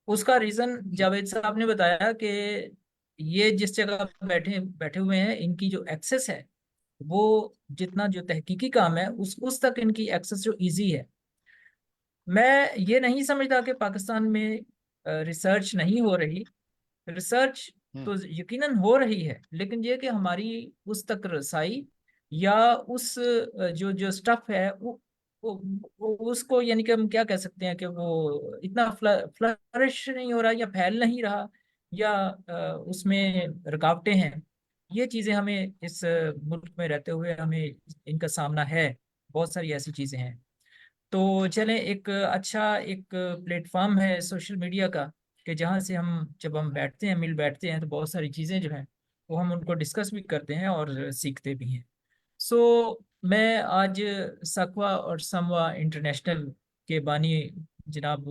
उसका रीज़न जावेद साहब ने बताया कि ये जिस जगह बैठे बैठे हुए हैं, इनकी जो एक्सेस है वो, जितना जो तहकीकी काम है उस तक इनकी एक्सेस जो इजी है। मैं ये नहीं समझता कि पाकिस्तान में रिसर्च नहीं हो रही। रिसर्च तो यकीनन हो रही है, लेकिन ये कि हमारी उस तक रसाई या उस जो जो स्टफ है उसको, यानी कि हम क्या कह सकते हैं कि वो इतना फ्लरिश नहीं हो रहा या फैल नहीं रहा, या उसमें रुकावटें हैं। ये चीज़ें हमें इस मुल्क में रहते हुए हमें इनका सामना है। बहुत सारी ऐसी चीज़ें हैं। तो चलें, एक अच्छा एक प्लेटफॉर्म है सोशल मीडिया का, कि जहाँ से हम जब हम बैठते हैं, मिल बैठते हैं, तो बहुत सारी चीज़ें जो हैं वो हम उनको डिस्कस भी करते हैं और सीखते भी हैं। मैं आज सकवा और समवा इंटरनेशनल के बानी जनाब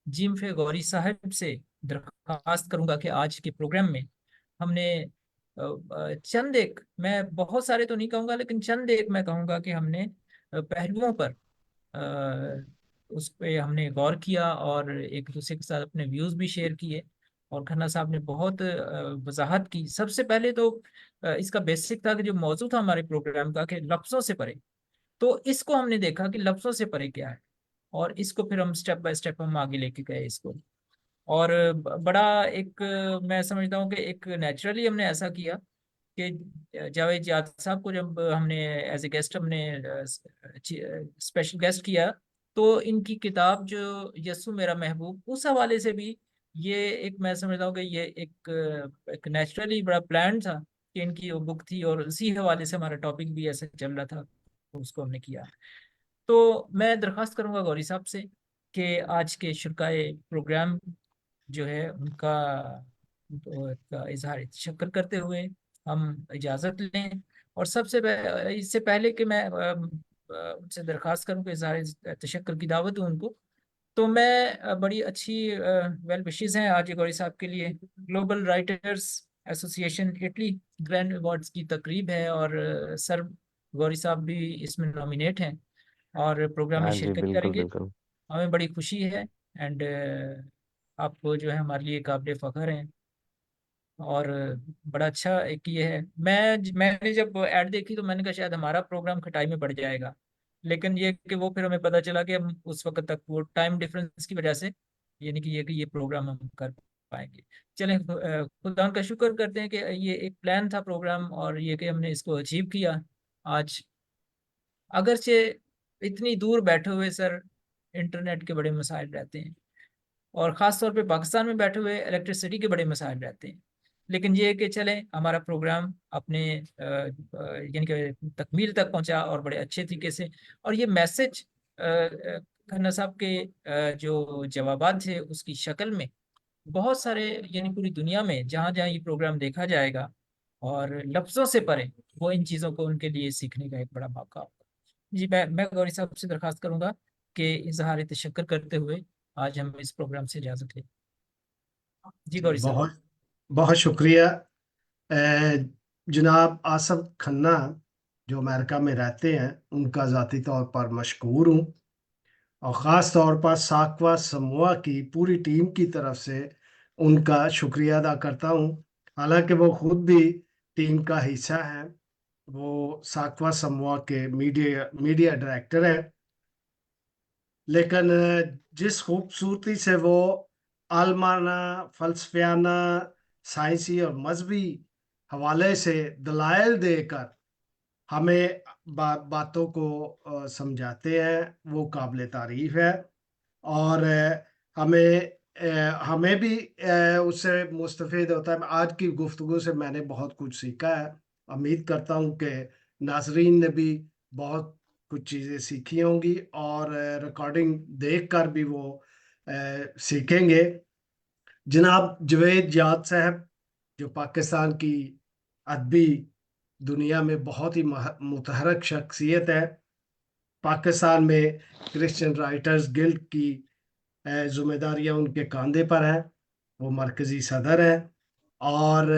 जिम फे गौरी साहब से दरख्वास्त करूंगा कि आज के प्रोग्राम में हमने चंद एक, मैं बहुत सारे तो नहीं कहूँगा, लेकिन चंद एक मैं कहूँगा कि हमने पहलुओं पर उस पे हमने गौर किया और एक दूसरे के साथ अपने व्यूज भी शेयर किए। और खन्ना साहब ने बहुत वजाहत की। सबसे पहले तो इसका बेसिक था कि जो मौजू था हमारे प्रोग्राम का, कि लफ्जों से परे। तो इसको हमने देखा कि लफ्जों से परे क्या है, और इसको फिर हम स्टेप बाय स्टेप हम आगे लेके गए इसको। और बड़ा एक मैं समझता हूँ कि एक नेचुरली हमने ऐसा किया कि जावेद याद साहब को जब हमने एज ए गेस्ट हमने स्पेशल गेस्ट किया, तो इनकी किताब जो यस्सु मेरा महबूब, उस हवाले से भी ये एक, मैं समझता हूँ कि ये एक नेचुरली बड़ा प्लान था कि इनकी वो बुक थी, और उसी हवाले से हमारा टॉपिक भी ऐसे चल रहा था, तो उसको हमने किया। तो मैं दरख्वास्त करूंगा गौरी साहब से कि आज के शुरकाए प्रोग्राम जो है उनका का इजहार तशक्कुर करते हुए हम इजाज़त लें। और इससे पहले कि मैं उनसे दरख्वास्त करूं कि इजहार तशक्कुर की दावत दूं उनको, तो मैं बड़ी अच्छी वेल विशेस हैं आज गौरी साहब के लिए। Global writers association Italy grand awards की तकरीब है, और सर गौरी साहब भी इसमें नॉमिनेट हैं और प्रोग्राम में हाँ जी, शिरकत बिल्कुल करेंगे। बिल्कुल। हमें बड़ी खुशी है। एंड आप जो है हमारे लिए काबिल फ़ख्र हैं। और बड़ा अच्छा एक ये है। मैंने जब ऐड देखी तो मैंने कहा शायद हमारा प्रोग्राम खटाई में बढ़ जाएगा, लेकिन ये कि वो फिर हमें पता चला कि हम उस वक्त तक वो टाइम डिफरेंस की वजह से, यानी कि ये प्रोग्राम हम कर पाएंगे। चलें, खुदा का शुक्र करते हैं कि ये एक प्लान था प्रोग्राम, और ये कि हमने इसको अचीव किया आज। अगरचे इतनी दूर बैठे हुए सर, इंटरनेट के बड़े मसाइल रहते हैं, और ख़ास तौर पे पाकिस्तान में बैठे हुए इलेक्ट्रिसिटी के बड़े मसाइल रहते हैं। लेकिन ये है कि चलें, हमारा प्रोग्राम अपने यानी कि तकमील तक पहुंचा और बड़े अच्छे तरीके से। और ये मैसेज खन्ना साहब के जो जवाबात थे उसकी शक्ल में बहुत सारे, यानी पूरी दुनिया में जहाँ जहाँ ये प्रोग्राम देखा जाएगा और लफ्ज़ों से परे, वो इन चीज़ों को उनके लिए सीखने का एक बड़ा मौका होगा। जी, मैं गौरी साहब से दरख्वास्त करूंगा कि इजहार तशक्कुर करते हुए आज हम इस प्रोग्राम से इजाजत लें। जी जी, गौरी साहब। बहुत बहुत शुक्रिया। जनाब आसफ खन्ना जो अमेरिका में रहते हैं, उनका ज़ाती तौर पर मशकूर हूँ, और ख़ास तौर पर साकवा समूह की पूरी टीम की तरफ से उनका शुक्रिया अदा करता हूँ। हालांकि वो खुद भी टीम का हिस्सा हैं, वो साकवा समूह के मीडिया मीडिया डायरेक्टर हैं, लेकिन जिस खूबसूरती से वो आलमाना, फलसफियाना, साइंसी और मजहबी हवाले से दलाइल देकर हमें बातों को समझाते हैं, वो काबिल तारीफ है। और हमें भी उससे मुस्तफीद होता है। आज की गुफ्तगू से मैंने बहुत कुछ सीखा है। उम्मीद करता हूँ कि नाजरीन ने भी बहुत कुछ चीज़ें सीखी होंगी और रिकॉर्डिंग देखकर भी वो सीखेंगे। जनाब जवेद जाट साहब, जो पाकिस्तान की अदबी दुनिया में बहुत ही मुतहरक शख्सियत है, पाकिस्तान में क्रिश्चियन राइटर्स गिल्ड की जिम्मेदारियां उनके कंधे पर है। वो मरकजी सदर है और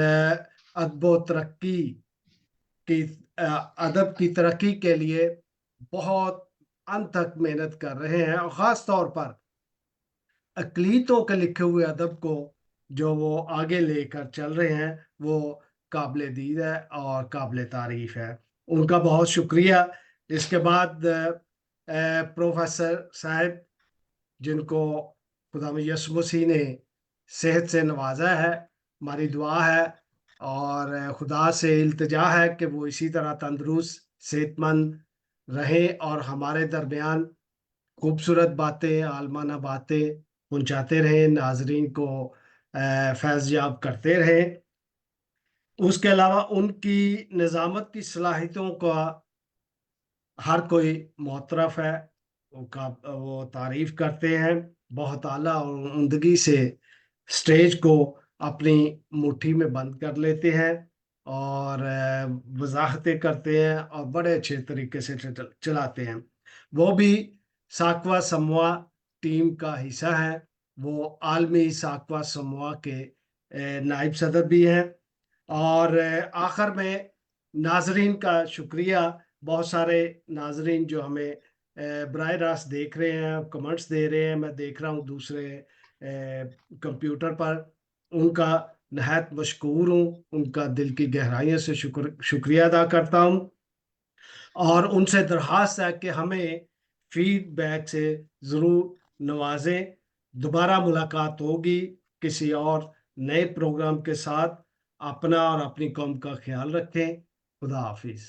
अदब तरक्की की अदब की तरक्की के लिए बहुत अनथक मेहनत कर रहे हैं, और ख़ास तौर पर अक़लीतों के लिखे हुए अदब को जो वो आगे लेकर चल रहे हैं, वो काबिल दीद है और काबिल तारीफ़ है। उनका बहुत शुक्रिया। इसके बाद प्रोफेसर साहब, जिनको खुदा यसु मसीह ने सेहत से नवाजा है, हमारी दुआ है और खुदा से इल्तिजा है कि वो इसी तरह तंदुरुस्त सेहतमंद रहें और हमारे दरमियान खूबसूरत बातें, आलमाना बातें पहुंचाते रहें, नाजरीन को फैज़याब करते रहें। उसके अलावा उनकी निज़ामत की सलाहियतों का हर कोई मोतरफ है, वो तारीफ करते हैं। बहुत आला और उम्दगी से स्टेज को अपनी मुट्ठी में बंद कर लेते हैं और वजाहतें करते हैं और बड़े अच्छे तरीके से चलाते हैं। वो भी साकवा समूआ टीम का हिस्सा है। वो आलमी साकवा समूआ के नायब सदर भी हैं। और आखिर में नाजरीन का शुक्रिया। बहुत सारे नाजरीन जो हमें बराह रास्त देख रहे हैं, कमेंट्स दे रहे हैं, मैं देख रहा हूँ दूसरे कंप्यूटर पर, उनका नहायत मशकूर हूँ। उनका दिल की गहराइयों से शुक्रिया अदा करता हूँ और उनसे दरख्वास्त है कि हमें फीडबैक से ज़रूर नवाजें। दोबारा मुलाकात होगी किसी और नए प्रोग्राम के साथ। अपना और अपनी कौम का ख्याल रखें। खुदा हाफिज़।